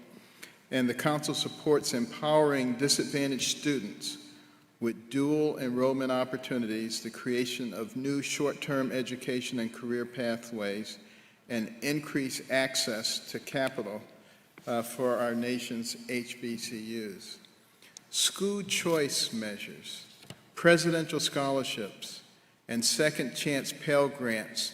[SPEAKER 6] And the Council supports empowering disadvantaged students with dual enrollment opportunities, the creation of new short-term education and career pathways, and increased access to capital for our nation's HBCUs. School choice measures, presidential scholarships, and second chance Pell Grants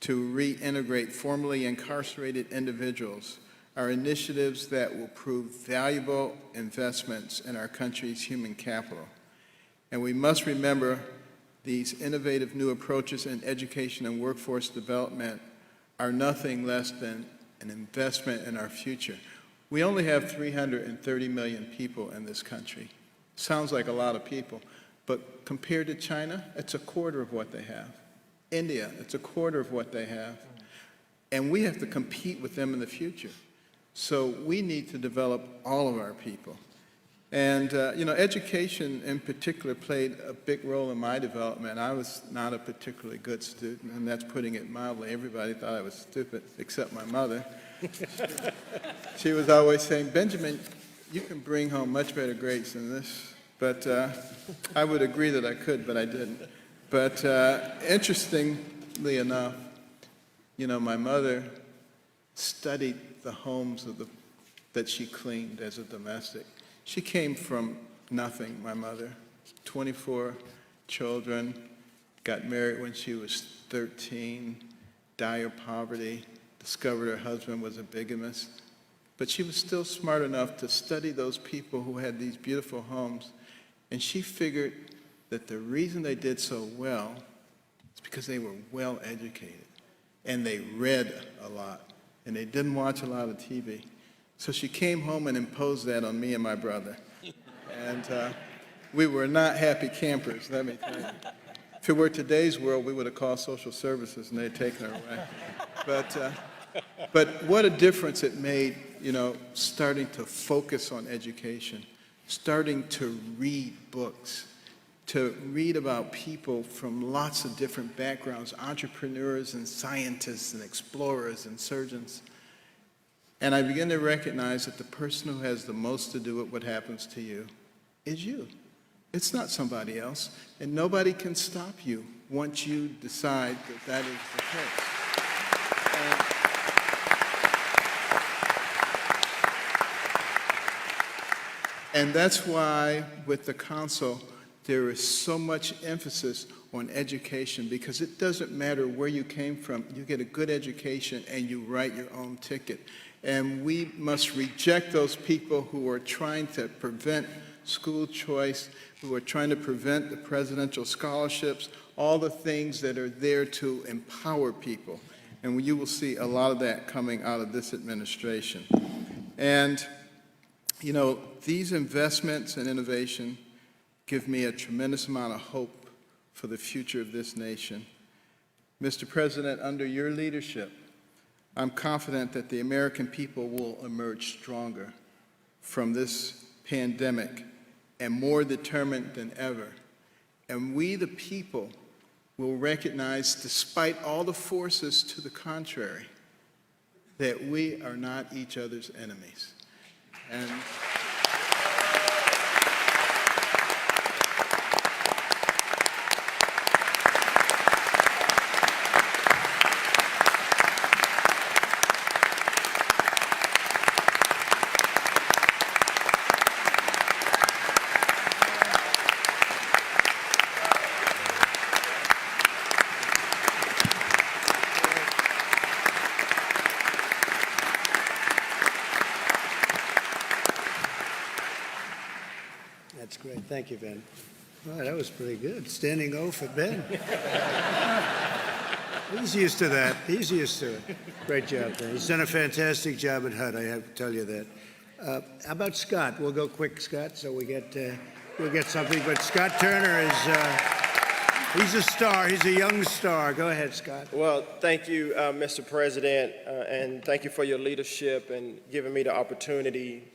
[SPEAKER 6] to reintegrate formerly incarcerated individuals are initiatives that will prove valuable investments in our country's human capital. And we must remember these innovative new approaches in education and workforce development are nothing less than an investment in our future. We only have 330 million people in this country. Sounds like a lot of people, but compared to China, it's a quarter of what they have. India, it's a quarter of what they have. And we have to compete with them in the future. So we need to develop all of our people. And, education in particular played a big role in my development. I was not a particularly good student, and that's putting it mildly. Everybody thought I was stupid, except my mother. She was always saying, Benjamin, you can bring home much better grades than this. But I would agree that I could, but I didn't. But interestingly enough, my mother studied the homes that she cleaned as a domestic. She came from nothing, my mother, 24 children, got married when she was 13, dire poverty, discovered her husband was a bigamist. But she was still smart enough to study those people who had these beautiful homes, and she figured that the reason they did so well is because they were well educated, and they read a lot, and they didn't watch a lot of TV. So she came home and imposed that on me and my brother. And we were not happy campers, let me tell you. If it were today's world, we would have called social services and they'd taken her away. But what a difference it made, starting to focus on education, starting to read books, to read about people from lots of different backgrounds, entrepreneurs and scientists and explorers and surgeons. And I begin to recognize that the person who has the most to do with what happens to you is you. It's not somebody else. And nobody can stop you once you decide that that is the case. And that's why with the council, there is so much emphasis on education, because it doesn't matter where you came from. You get a good education and you write your own ticket. And we must reject those people who are trying to prevent school choice, who are trying to prevent the presidential scholarships, all the things that are there to empower people. And you will see a lot of that coming out of this administration. And, these investments in innovation give me a tremendous amount of hope for the future of this nation. Mr. President, under your leadership, I'm confident that the American people will emerge stronger from this pandemic and more determined than ever. And we, the people, will recognize, despite all the forces to the contrary, that we are not each other's enemies. And
[SPEAKER 1] Thank you, Ben. Well, that was pretty good. Standing O for Ben. He's used to that. He's used to it. Great job, Ben. He's done a fantastic job at HUD, I have to tell you that. How about Scott? We'll go quick, Scott, so we'll get something. But Scott Turner is, he's a star. He's a young star. Go ahead, Scott.
[SPEAKER 7] Well, thank you, Mr. President, and thank you for your leadership and giving me the opportunity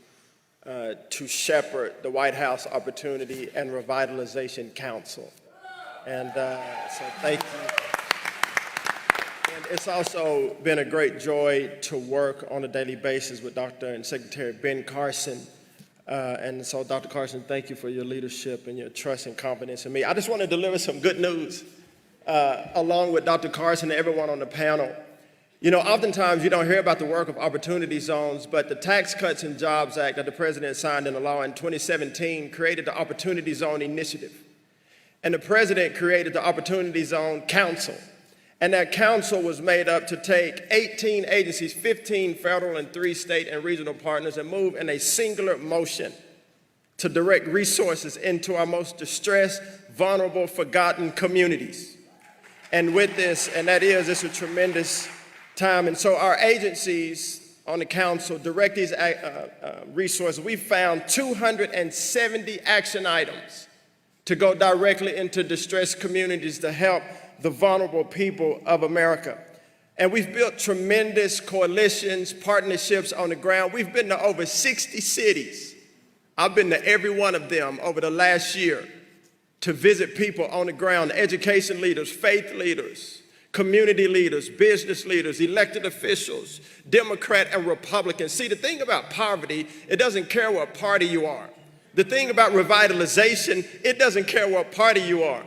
[SPEAKER 7] to shepherd the White House Opportunity and Revitalization Council. And so thank you. And it's also been a great joy to work on a daily basis with Dr. and Secretary Ben Carson. And so, Dr. Carson, thank you for your leadership and your trust and confidence in me. I just want to deliver some good news along with Dr. Carson and everyone on the panel. You know, oftentimes you don't hear about the work of opportunity zones, but the Tax Cuts and Jobs Act that the President signed into law in 2017 created the Opportunity Zone Initiative. And the President created the Opportunity Zone Council. And that council was made up to take 18 agencies, 15 federal and 3 state and regional partners, and move in a singular motion to direct resources into our most distressed, vulnerable, forgotten communities. And with this, and that is, it's a tremendous time. And so our agencies on the council direct these resources. We found 270 action items to go directly into distressed communities to help the vulnerable people of America. And we've built tremendous coalitions, partnerships on the ground. We've been to over 60 cities. I've been to every one of them over the last year to visit people on the ground, education leaders, faith leaders, community leaders, business leaders, elected officials, Democrat and Republican. See, the thing about poverty, it doesn't care what party you are. The thing about revitalization, it doesn't care what party you are.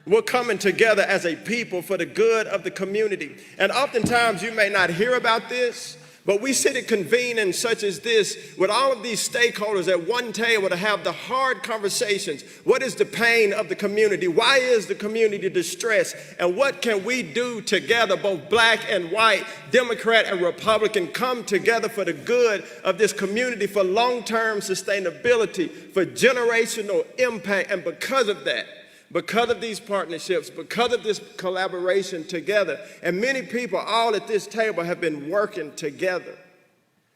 [SPEAKER 7] We're coming together as a people for the good of the community. And oftentimes you may not hear about this, but we sit at convening such as this with all of these stakeholders at one table to have the hard conversations. What is the pain of the community? Why is the community distressed? And what can we do together, both black and white, Democrat and Republican, come together for the good of this community, for long-term sustainability, for generational impact. And because of that, because of these partnerships, because of this collaboration together, and many people all at this table have been working together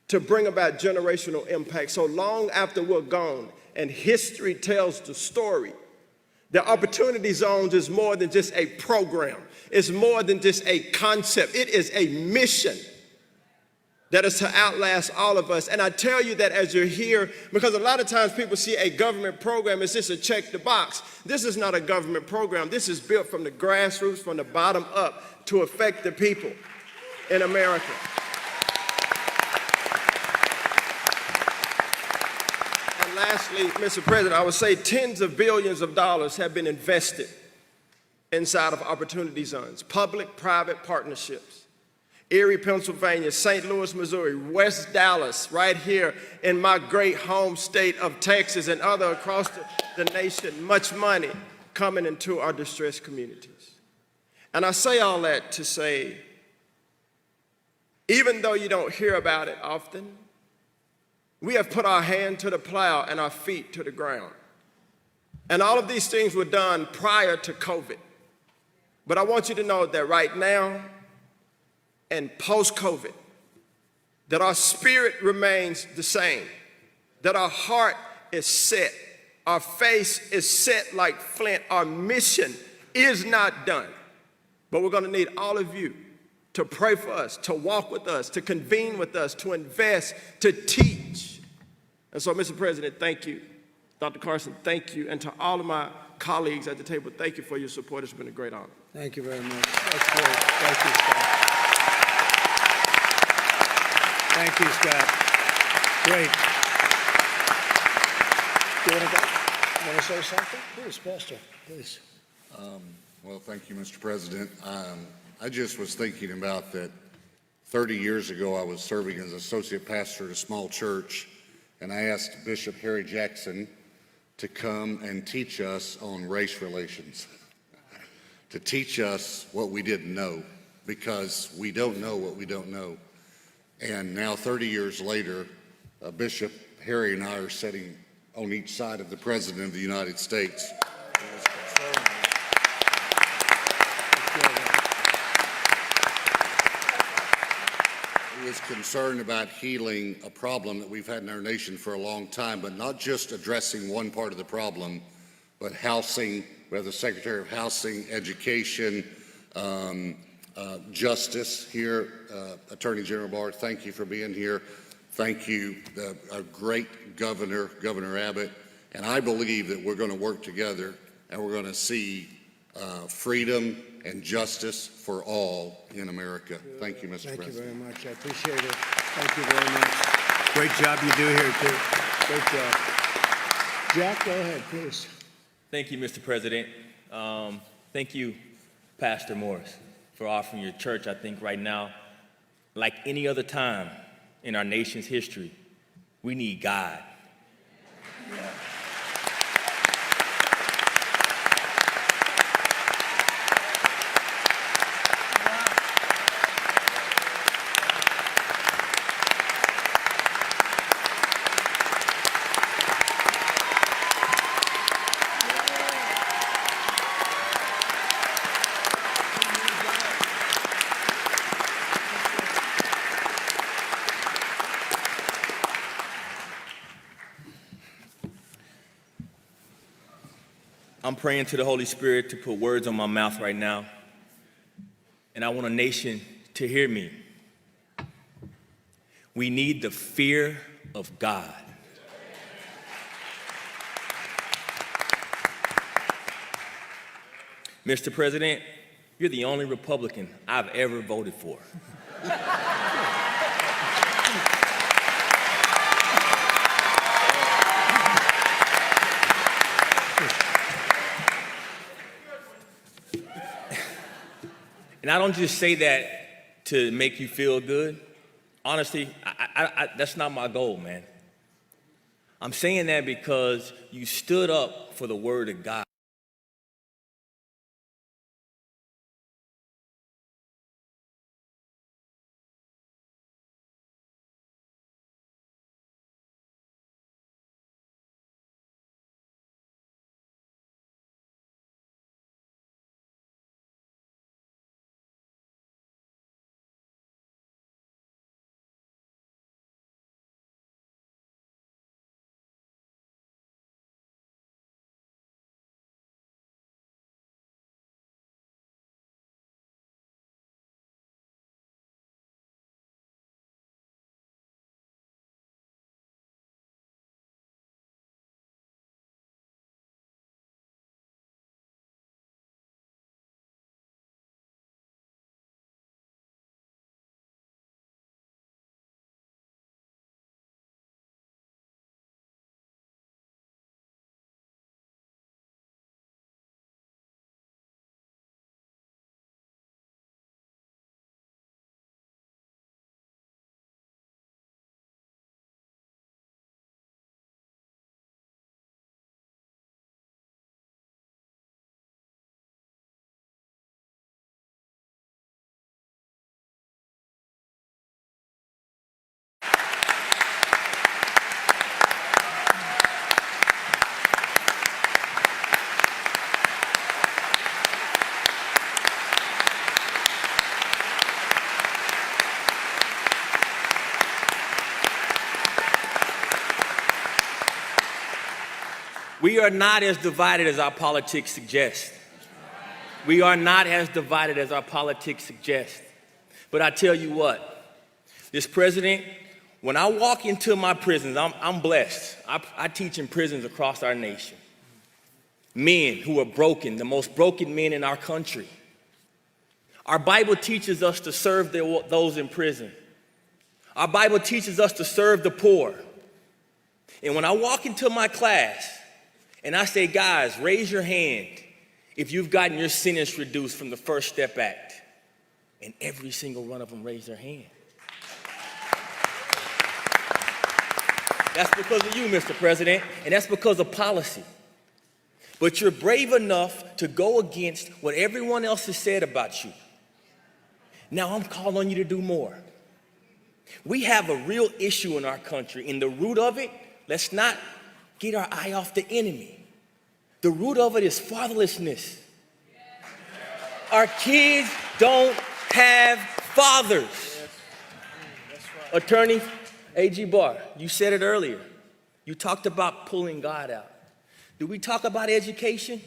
[SPEAKER 7] to bring about generational impact. So long after we're gone and history tells the story, the Opportunity Zones is more than just a program. It's more than just a concept. It is a mission that is to outlast all of us. And I tell you that as you're here, because a lot of times people see a government program as just a check the box. This is not a government program. This is built from the grassroots, from the bottom up, to affect the people in America. And lastly, Mr. President, I would say tens of billions of dollars have been invested inside of Opportunity Zones, public-private partnerships. Erie, Pennsylvania, St. Louis, Missouri, West Dallas, right here in my great home state of Texas, and other across the nation, much money coming into our distressed communities. And I say all that to say, even though you don't hear about it often, we have put our hand to the plow and our feet to the ground. And all of these things were done prior to COVID. But I want you to know that right now, and post-COVID, that our spirit remains the same, that our heart is set, our face is set like flint, our mission is not done. But we're gonna need all of you to pray for us, to walk with us, to convene with us, to invest, to teach. And so, Mr. President, thank you. Dr. Carson, thank you. And to all of my colleagues at the table, thank you for your support. It's been a great honor.
[SPEAKER 1] Thank you very much. That's great. Thank you, Scott. Thank you, Scott. Great. Do you want to say something? Please, Pastor, please.
[SPEAKER 2] Well, thank you, Mr. President. I just was thinking about that 30 years ago, I was serving as associate pastor at a small church, and I asked Bishop Harry Jackson to come and teach us on race relations, to teach us what we didn't know, because we don't know what we don't know. And now 30 years later, Bishop Harry and I are setting on each side of the President of the United States. He is concerned about healing a problem that we've had in our nation for a long time, but not just addressing one part of the problem, but housing. We have the Secretary of Housing, Education, Justice here. Attorney General Barr, thank you for being here. Thank you, our great governor, Governor Abbott. And I believe that we're going to work together and we're going to see freedom and justice for all in America. Thank you, Mr. President.
[SPEAKER 1] Thank you very much. I appreciate it. Thank you very much. Great job you do here, too. Great job. Jack, go ahead, please.
[SPEAKER 8] Thank you, Mr. President. Thank you, Pastor Morris, for offering your church. I think right now, like any other time in our nation's history, we need God. I'm praying to the Holy Spirit to put words on my mouth right now, and I want a nation to hear me. We need the fear of God. Mr. President, you're the only Republican I've ever voted for. And I don't just say that to make you feel good. Honestly, that's not my goal, man. I'm saying that because you stood up for the word of God. We are not as divided as our politics suggest. We are not as divided as our politics suggest. But I tell you what, this president, when I walk into my prisons, I'm blessed. I teach in prisons across our nation. Men who are broken, the most broken men in our country. Our Bible teaches us to serve those in prison. Our Bible teaches us to serve the poor. And when I walk into my class and I say, guys, raise your hand if you've gotten your sentence reduced from the First Step Act, and every single one of them raise their hand. That's because of you, Mr. President, and that's because of policy. But you're brave enough to go against what everyone else has said about you. Now I'm calling on you to do more. We have a real issue in our country, and the root of it, let's not get our eye off the enemy. The root of it is fatherlessness. Our kids don't have fathers. Attorney A.G. Barr, you said it earlier. You talked about pulling God out. Do we talk about education?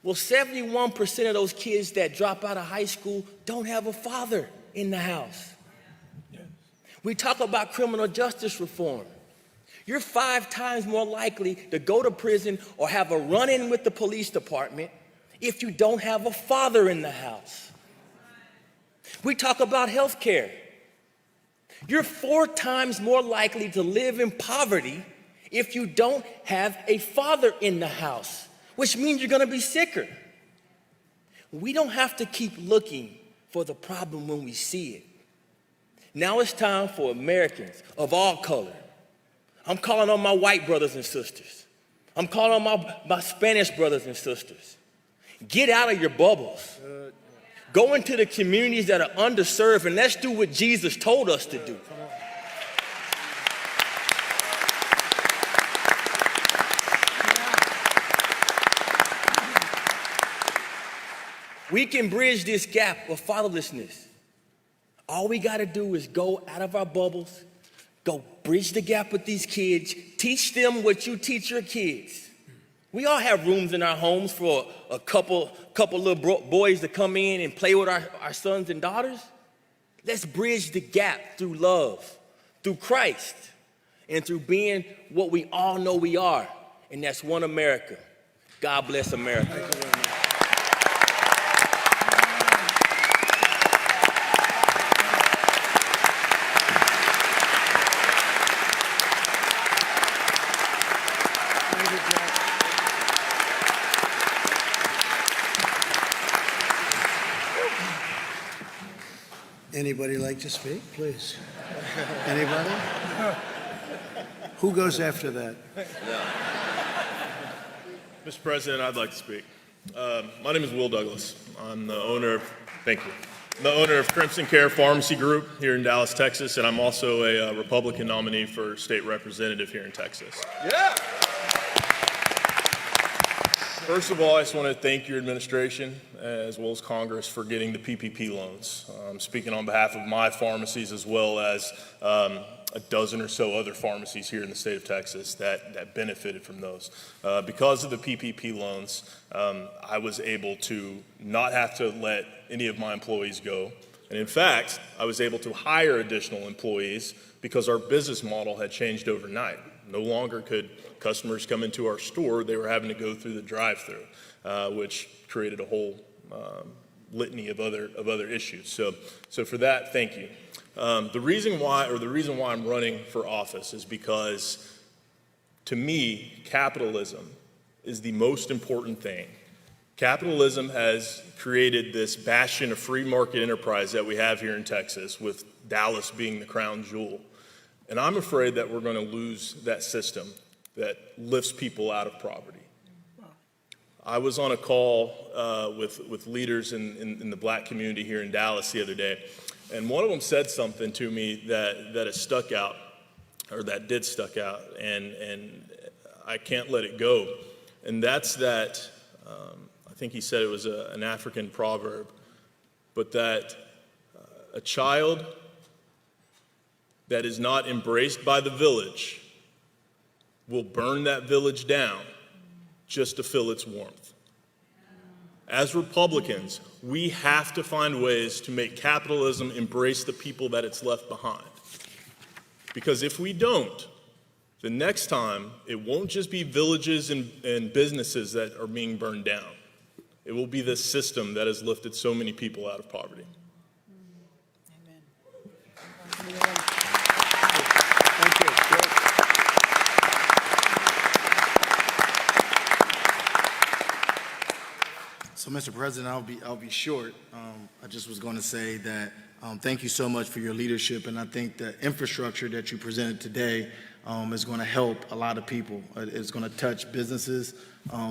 [SPEAKER 8] Well, 71% of those kids that drop out of high school don't have a father in the house. We talk about criminal justice reform. You're 5 times more likely to go to prison or have a run-in with the police department if you don't have a father in the house. We talk about health care. You're 4 times more likely to live in poverty if you don't have a father in the house, which means you're going to be sicker. We don't have to keep looking for the problem when we see it. Now it's time for Americans of all color. I'm calling on my white brothers and sisters. I'm calling on my Spanish brothers and sisters. Get out of your bubbles. Go into the communities that are underserved, and let's do what Jesus told us to do. We can bridge this gap of fatherlessness. All we got to do is go out of our bubbles, go bridge the gap with these kids, teach them what you teach your kids. We all have rooms in our homes for a couple little boys to come in and play with our sons and daughters. Let's bridge the gap through love, through Christ, and through being what we all know we are, and that's one America. God bless America.
[SPEAKER 1] Anybody like to speak, please? Anybody? Who goes after that?
[SPEAKER 9] Mr. President, I'd like to speak. My name is Will Douglas. I'm the owner of, thank you, the owner of Crimson Care Pharmacy Group here in Dallas, Texas, and I'm also a Republican nominee for state representative here in Texas.
[SPEAKER 6] Yeah.
[SPEAKER 9] First of all, I just want to thank your administration as well as Congress for getting the PPP loans. I'm speaking on behalf of my pharmacies as well as a dozen or so other pharmacies here in the state of Texas that benefited from those. Because of the PPP loans, I was able to not have to let any of my employees go. And in fact, I was able to hire additional employees because our business model had changed overnight. No longer could customers come into our store, they were having to go through the drive-thru, which created a whole litany of other issues. So for that, thank you. The reason why I'm running for office is because, to me, capitalism is the most important thing. Capitalism has created this bastion of free market enterprise that we have here in Texas, with Dallas being the crown jewel. And I'm afraid that we're going to lose that system that lifts people out of poverty. I was on a call with leaders in the black community here in Dallas the other day, and one of them said something to me that has stuck out, or that did stuck out, and I can't let it go. And that's that, I think he said it was an African proverb, but that a child that is not embraced by the village will burn that village down just to fill its warmth. As Republicans, we have to find ways to make capitalism embrace the people that it's left behind. Because if we don't, the next time, it won't just be villages and businesses that are being burned down. It will be this system that has lifted so many people out of poverty.
[SPEAKER 10] So, Mr. President, I'll be short. I just was going to say that thank you so much for your leadership, and I think the infrastructure that you presented today is going to help a lot of people. It's going to touch businesses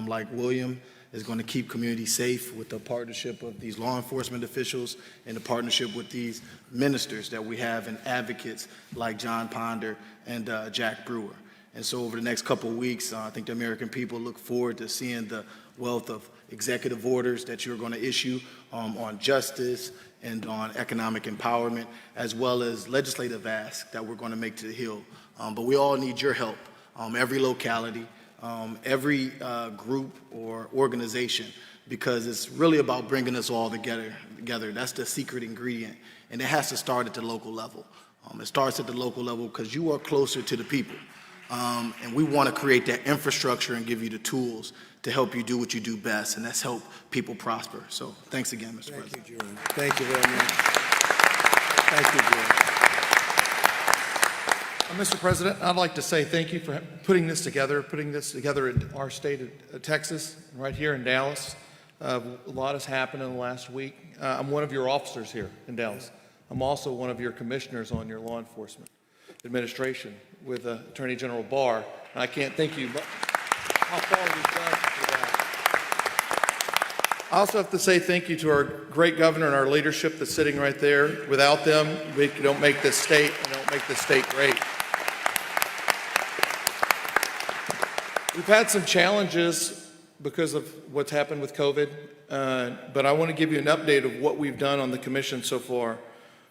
[SPEAKER 10] like William. It's going to keep communities safe with the partnership of these law enforcement officials and the partnership with these ministers that we have and advocates like John Ponder and Jack Brewer. And so over the next couple of weeks, I think the American people look forward to seeing the wealth of executive orders that you're going to issue on justice and on economic empowerment, as well as legislative asks that we're going to make to the Hill. But we all need your help, every locality, every group or organization, because it's really about bringing us all together. That's the secret ingredient, and it has to start at the local level. It starts at the local level because you are closer to the people, and we want to create that infrastructure and give you the tools to help you do what you do best, and that's help people prosper. So thanks again, Mr. President.
[SPEAKER 1] Thank you, Jordan. Thank you very much. Thank you, Jordan.
[SPEAKER 11] Mr. President, I'd like to say thank you for putting this together in our state of Texas, right here in Dallas. A lot has happened in the last week. I'm one of your officers here in Dallas. I'm also one of your commissioners on your law enforcement administration with Attorney General Barr. And I can't thank you how far we've done for that. I also have to say thank you to our great governor and our leadership that's sitting right there. Without them, we don't make this state, and don't make this state great. We've had some challenges because of what's happened with COVID, but I want to give you an update of what we've done on the commission so far,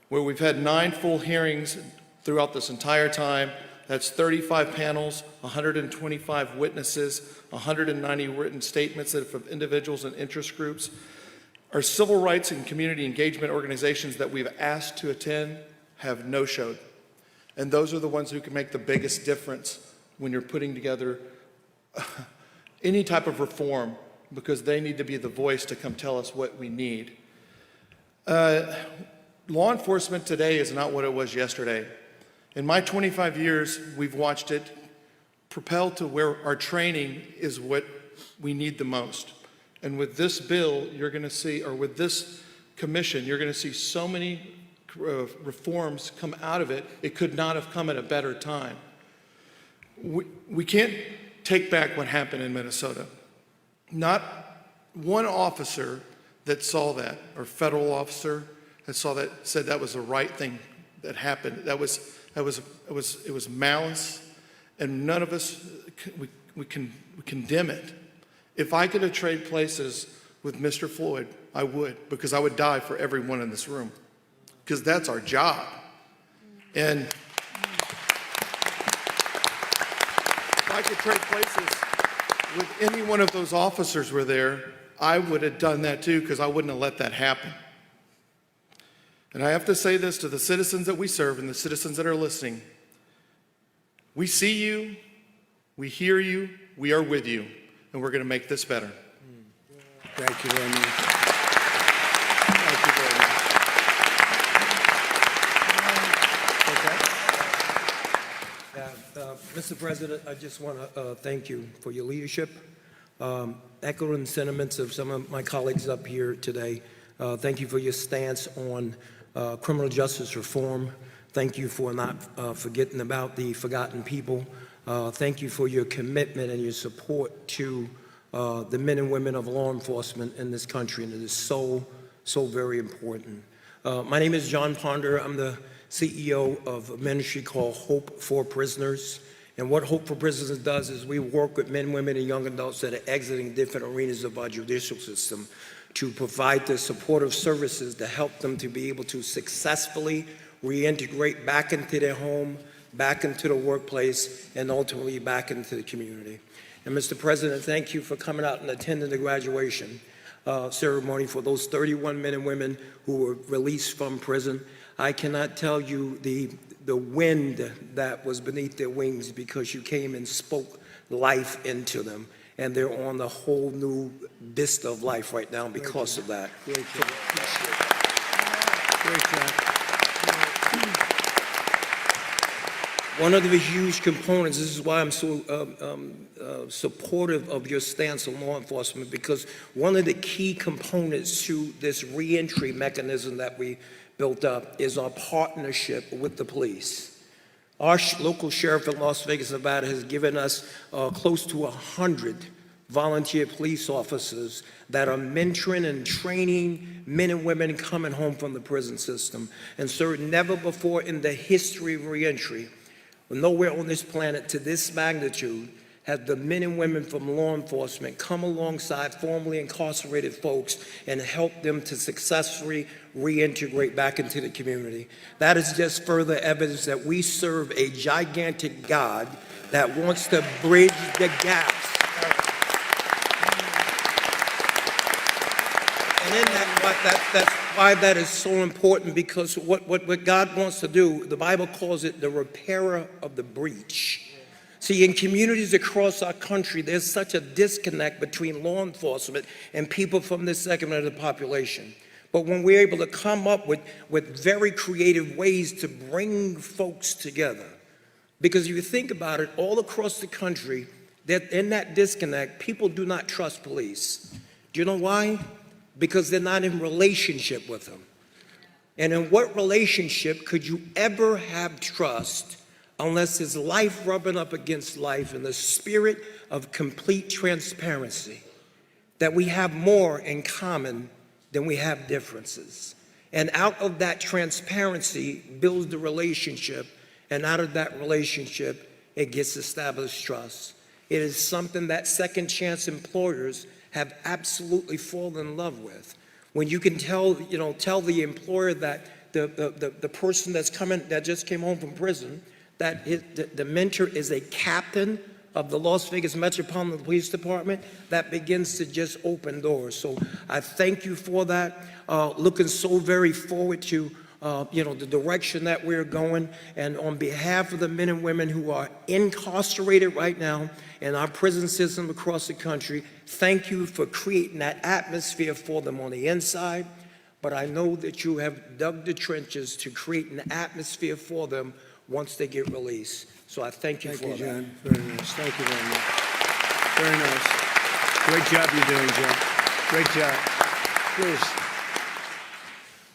[SPEAKER 11] where we've had 9 full hearings throughout this entire time. That's 35 panels, 125 witnesses, 190 written statements from individuals and interest groups. Our civil rights and community engagement organizations that we've asked to attend have no-showed. And those are the ones who can make the biggest difference when you're putting together any type of reform, because they need to be the voice to come tell us what we need. Law enforcement today is not what it was yesterday. In my 25 years, we've watched it propel to where our training is what we need the most. And with this bill, you're going to see, or with this commission, you're going to see so many reforms come out of it. It could not have come at a better time. We can't take back what happened in Minnesota. Not one officer that saw that, or federal officer that saw that, said that was the right thing that happened. It was malice, and none of us we condemn it. If I could have traded places with Mr. Floyd, I would, because I would die for everyone in this room, because that's our job. And if I could trade places with any one of those officers were there, I would have done that too, because I wouldn't have let that happen. And I have to say this to the citizens that we serve and the citizens that are listening. We see you, we hear you, we are with you, and we're going to make this better.
[SPEAKER 1] Thank you very much. Thank you very much.
[SPEAKER 12] Mr. President, I just want to thank you for your leadership. Echoing sentiments of some of my colleagues up here today, thank you for your stance on criminal justice reform. Thank you for not forgetting about the forgotten people. Thank you for your commitment and your support to the men and women of law enforcement in this country, and it is so very important. My name is John Ponder. I'm the CEO of a ministry called Hope for Prisoners. And what Hope for Prisoners does is we work with men, women, and young adults that are exiting different arenas of our judicial system to provide the supportive services to help them to be able to successfully reintegrate back into their home, back into the workplace, and ultimately back into the community. And Mr. President, thank you for coming out and attending the graduation ceremony for those 31 men and women who were released from prison. I cannot tell you the wind that was beneath their wings, because you came and spoke life into them. And they're on a whole new vista of life right now because of that.
[SPEAKER 1] Great job. Great job.
[SPEAKER 12] One of the huge components, this is why I'm so supportive of your stance on law enforcement, because one of the key components to this reentry mechanism that we built up is our partnership with the police. Our local sheriff in Las Vegas, Nevada has given us close to 100 volunteer police officers that are mentoring and training men and women coming home from the prison system. And sir, never before in the history of reentry Nowhere on this planet to this magnitude have the men and women from law enforcement come alongside formerly incarcerated folks and help them to successfully reintegrate back into the community. That is just further evidence that we serve a gigantic God that wants to bridge the gaps. And in that's why that is so important, because what God wants to do, the Bible calls it the repairer of the breach. See, in communities across our country, there's such a disconnect between law enforcement and people from this segment of the population. But when we're able to come up with very creative ways to bring folks together, because if you think about it, all across the country, that in that disconnect, people do not trust police. Do you know why? Because they're not in relationship with them. And in what relationship could you ever have trust unless it's life rubbing up against life in the spirit of complete transparency, that we have more in common than we have differences. And out of that transparency builds the relationship, and out of that relationship, it gets established trust. It is something that second chance employers have absolutely fallen in love with. When you can tell the employer that the person that just came home from prison, that the mentor is a captain of the Las Vegas Metropolitan Police Department, that begins to just open doors. So I thank you for that. Looking so very forward to the direction that we're going. And on behalf of the men and women who are incarcerated right now in our prison system across the country, thank you for creating that atmosphere for them on the inside. But I know that you have dug the trenches to create an atmosphere for them once they get released. So I thank you for that.
[SPEAKER 1] Thank you, John. Very nice. Thank you very much. Very nice. Great job you're doing, John. Great job. Please.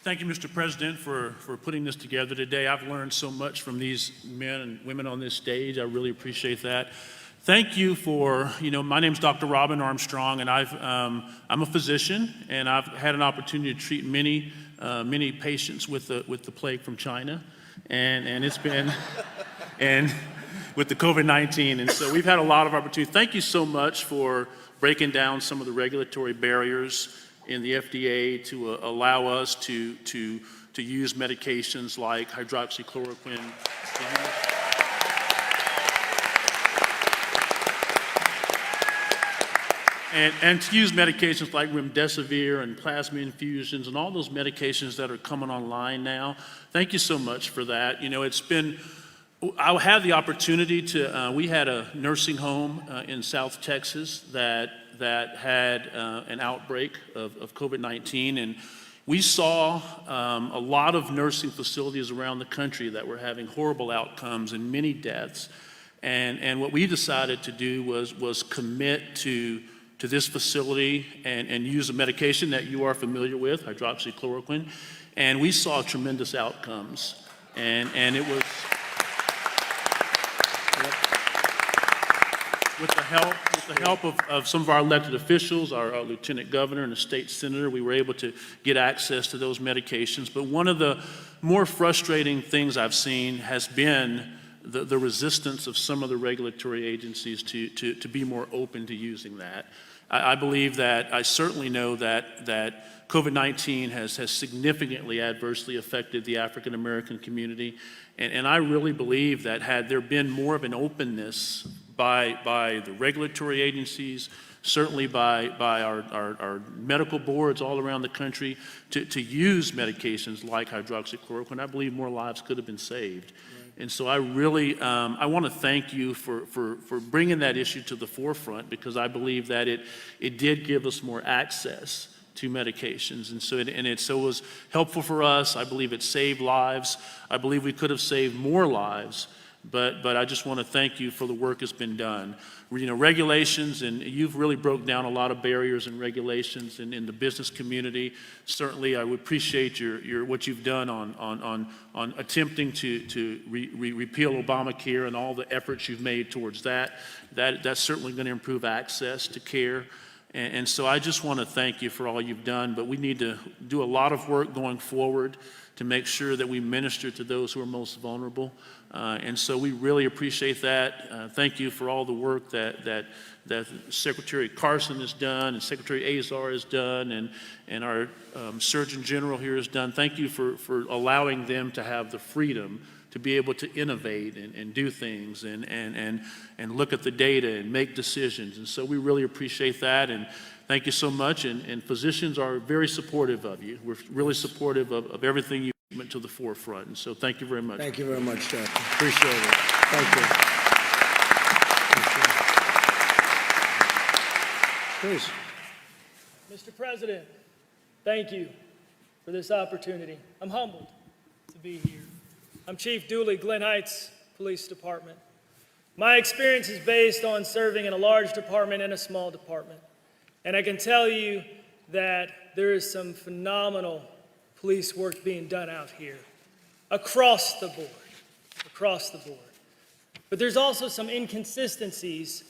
[SPEAKER 13] Thank you, Mr. President, for putting this together today. I've learned so much from these men and women on this stage. I really appreciate that. Thank you for, my name's Dr. Robin Armstrong, and I'm a physician, and I've had an opportunity to treat many patients with the plague from China, and it's been, and with the COVID-19, and so we've had a lot of opportunity. Thank you so much for breaking down some of the regulatory barriers in the FDA to allow us to use medications like hydroxychloroquine. And to use medications like remdesivir and plasma infusions and all those medications that are coming online now. Thank you so much for that. I had the opportunity to, we had a nursing home in South Texas that had an outbreak of COVID-19, and we saw a lot of nursing facilities around the country that were having horrible outcomes and many deaths. And what we decided to do was commit to this facility and use a medication that you are familiar with, hydroxychloroquine, and we saw tremendous outcomes. And it was with the help of some of our elected officials, our lieutenant governor and the state senator, we were able to get access to those medications. But one of the more frustrating things I've seen has been the resistance of some of the regulatory agencies to be more open to using that. I believe that, I certainly know that COVID-19 has significantly adversely affected the African American community. And I really believe that had there been more of an openness by the regulatory agencies, certainly by our medical boards all around the country to use medications like hydroxychloroquine, I believe more lives could have been saved. And so I really, I want to thank you for bringing that issue to the forefront, because I believe that it did give us more access to medications. And so it was helpful for us. I believe it saved lives. I believe we could have saved more lives. But I just want to thank you for the work that's been done. Regulations, and you've really broke down a lot of barriers and regulations in the business community. Certainly, I would appreciate what you've done on attempting to repeal Obamacare and all the efforts you've made towards that. That's certainly going to improve access to care. And so I just want to thank you for all you've done, but we need to do a lot of work going forward to make sure that we minister to those who are most vulnerable. And so we really appreciate that. Thank you for all the work that Secretary Carson has done and Secretary Azar has done and our Surgeon General here has done. Thank you for allowing them to have the freedom to be able to innovate and do things and look at the data and make decisions. And so we really appreciate that. And thank you so much. And physicians are very supportive of you. We're really supportive of everything you went to the forefront. And so thank you very much.
[SPEAKER 1] Thank you very much, Doctor. Appreciate it. Thank you. Please.
[SPEAKER 14] Mr. President, thank you for this opportunity. I'm humbled to be here. I'm Chief Dooley, Glen Heights Police Department. My experience is based on serving in a large department and a small department. And I can tell you that there is some phenomenal police work being done out here, across the board. But there's also some inconsistencies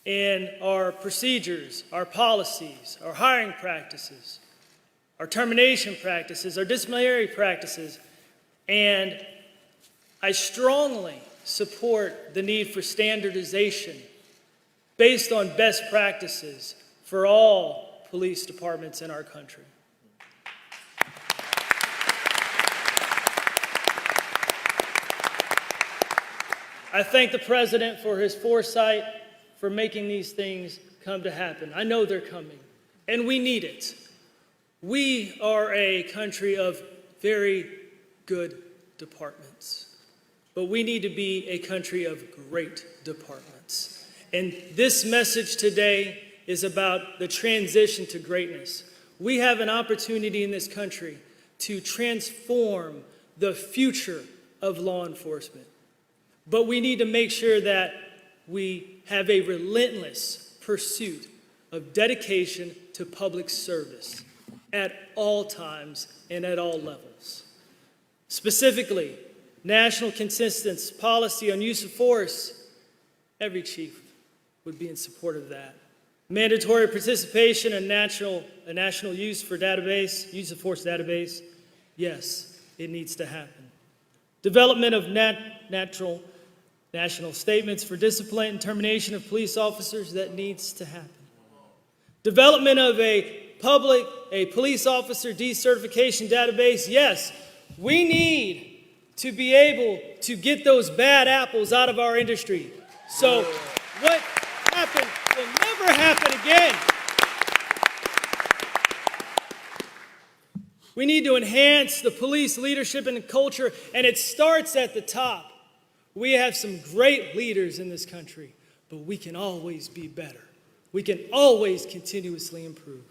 [SPEAKER 14] in our procedures, our policies, our hiring practices, our termination practices, our disciplinary practices, and I strongly support the need for standardization based on best practices for all police departments in our country. I thank the President for his foresight for making these things come to happen. I know they're coming, and we need it. We are a country of very good departments. But we need to be a country of great departments. And this message today is about the transition to greatness. We have an opportunity in this country to transform the future of law enforcement. But we need to make sure that we have a relentless pursuit of dedication to public service at all times and at all levels. Specifically, national consensus policy on use of force, every chief would be in support of that. Mandatory participation in a national use of force database, yes, it needs to happen. Development of national statements for discipline and termination of police officers, that needs to happen. Development of a police officer decertification database, yes, we need to be able to get those bad apples out of our industry. So what happened will never happen again. We need to enhance the police leadership and culture, and it starts at the top. We have some great leaders in this country, but we can always be better. We can always continuously improve.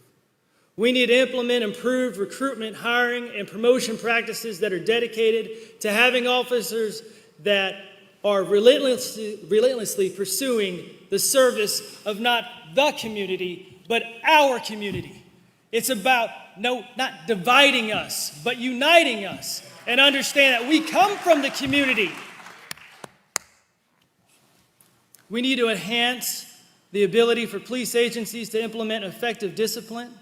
[SPEAKER 14] We need to implement improved recruitment, hiring, and promotion practices that are dedicated to having officers that are relentlessly pursuing the service of not the community, but our community. It's about not dividing us, but uniting us, and understand that we come from the community. We need to enhance the ability for police agencies to implement effective discipline.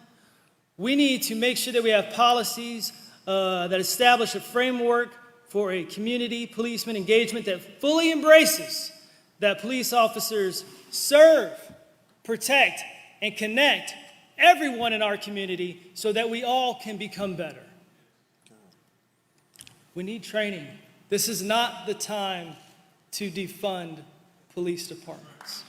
[SPEAKER 14] We need to make sure that we have policies that establish a framework for a community policeman engagement that fully embraces that police officers serve, protect, and connect everyone in our community so that we all can become better. We need training. This is not the time to defund police departments.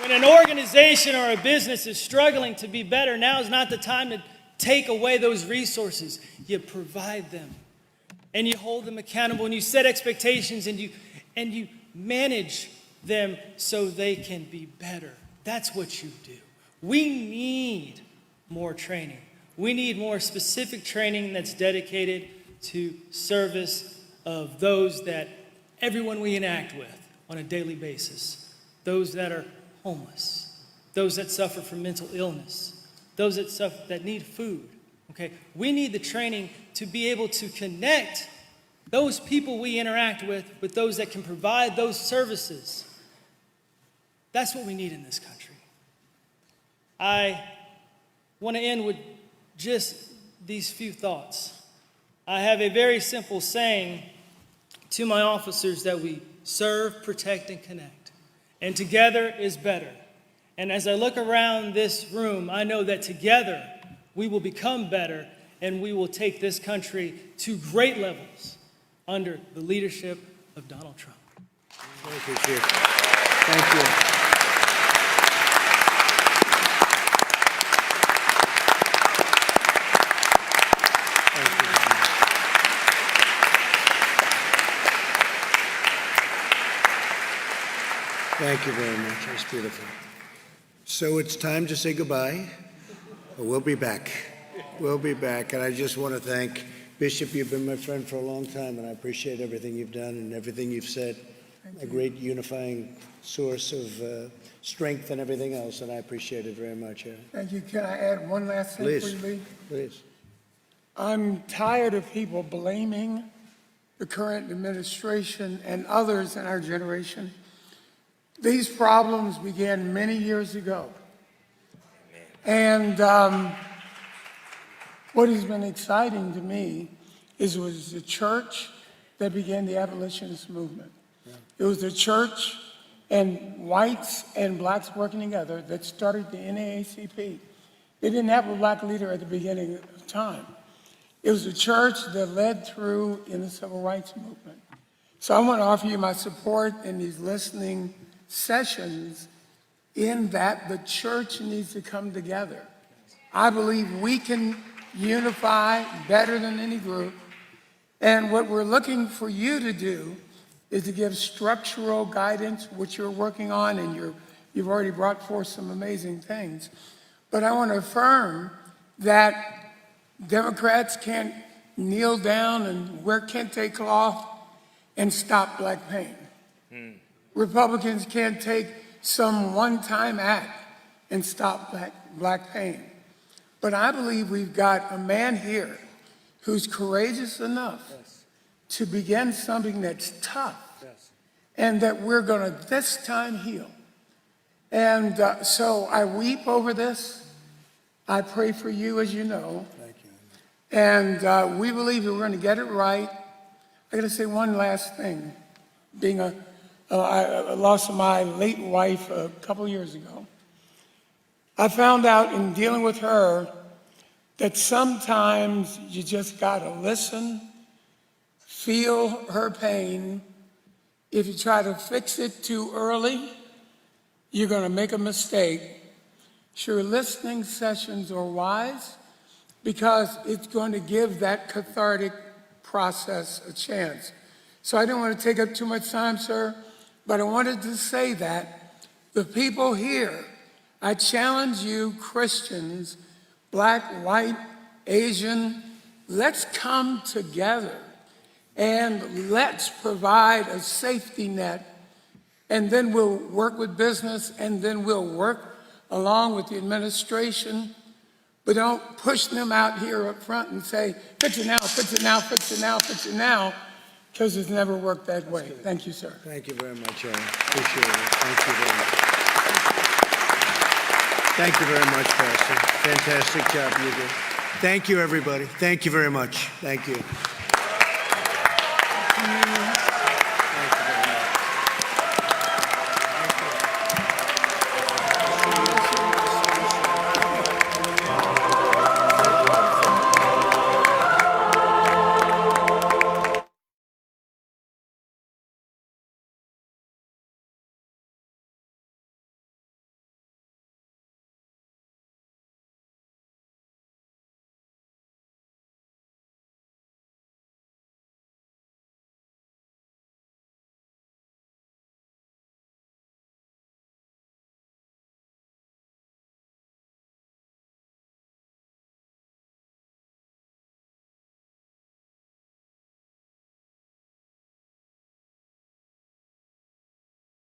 [SPEAKER 14] When an organization or a business is struggling to be better, now is not the time to take away those resources. You provide them, and you hold them accountable, and you set expectations, and you manage them so they can be better. That's what you do. We need more training. We need more specific training that's dedicated to service of those that everyone we interact with on a daily basis, those that are homeless, those that suffer from mental illness, those that need food. Okay, we need the training to be able to connect those people we interact with those that can provide those services. That's what we need in this country. I want to end with just these few thoughts. I have a very simple saying to my officers that we serve, protect, and connect. And together is better. And as I look around this room, I know that together we will become better and we will take this country to great levels under the leadership of Donald Trump.
[SPEAKER 1] Thank you, Chief. Thank you. Thank you very much. That's beautiful. So it's time to say goodbye. We'll be back. We'll be back. And I just want to thank Bishop. You've been my friend for a long time, and I appreciate everything you've done and everything you've said. A great unifying source of strength and everything else, and I appreciate it very much.
[SPEAKER 3] Thank you. Can I add one last thing
[SPEAKER 1] Please.
[SPEAKER 3] before you leave?
[SPEAKER 1] Please.
[SPEAKER 3] I'm tired of people blaming the current administration and others in our generation. These problems began many years ago. And what has been exciting to me is it was the church that began the abolitionist movement. It was the church and whites and blacks working together that started the NAACP. They didn't have a black leader at the beginning of time. It was the church that led through in the civil rights movement. So I want to offer you my support in these listening sessions in that the church needs to come together. I believe we can unify better than any group. And what we're looking for you to do is to give structural guidance, which you're working on, and you've already brought forth some amazing things. But I want to affirm that Democrats can't kneel down and wear kente cloth and stop black pain. Republicans can't take some one-time act and stop black pain. But I believe we've got a man here who's courageous enough to begin something that's tough and that we're going to this time heal. And so I weep over this. I pray for you, as you know.
[SPEAKER 1] Thank you.
[SPEAKER 3] And we believe that we're going to get it right. I got to say one last thing. I lost my late wife a couple years ago. I found out in dealing with her that sometimes you just got to listen, feel her pain. If you try to fix it too early, you're going to make a mistake. Sure, listening sessions are wise because it's going to give that cathartic process a chance. So I don't want to take up too much time, sir, but I wanted to say that the people here, I challenge you, Christians, black, white, Asian, let's come together and let's provide a safety net, and then we'll work with business, and then we'll work along with the administration. But don't push them out here up front and say, fix it now, fix it now, fix it now, fix it now, because it's never worked that way. Thank you, sir.
[SPEAKER 1] Thank you very much, Aaron. Appreciate it. Thank you very much. Thank you very much, Pastor. Fantastic job you did. Thank you, everybody. Thank you very much. Thank you.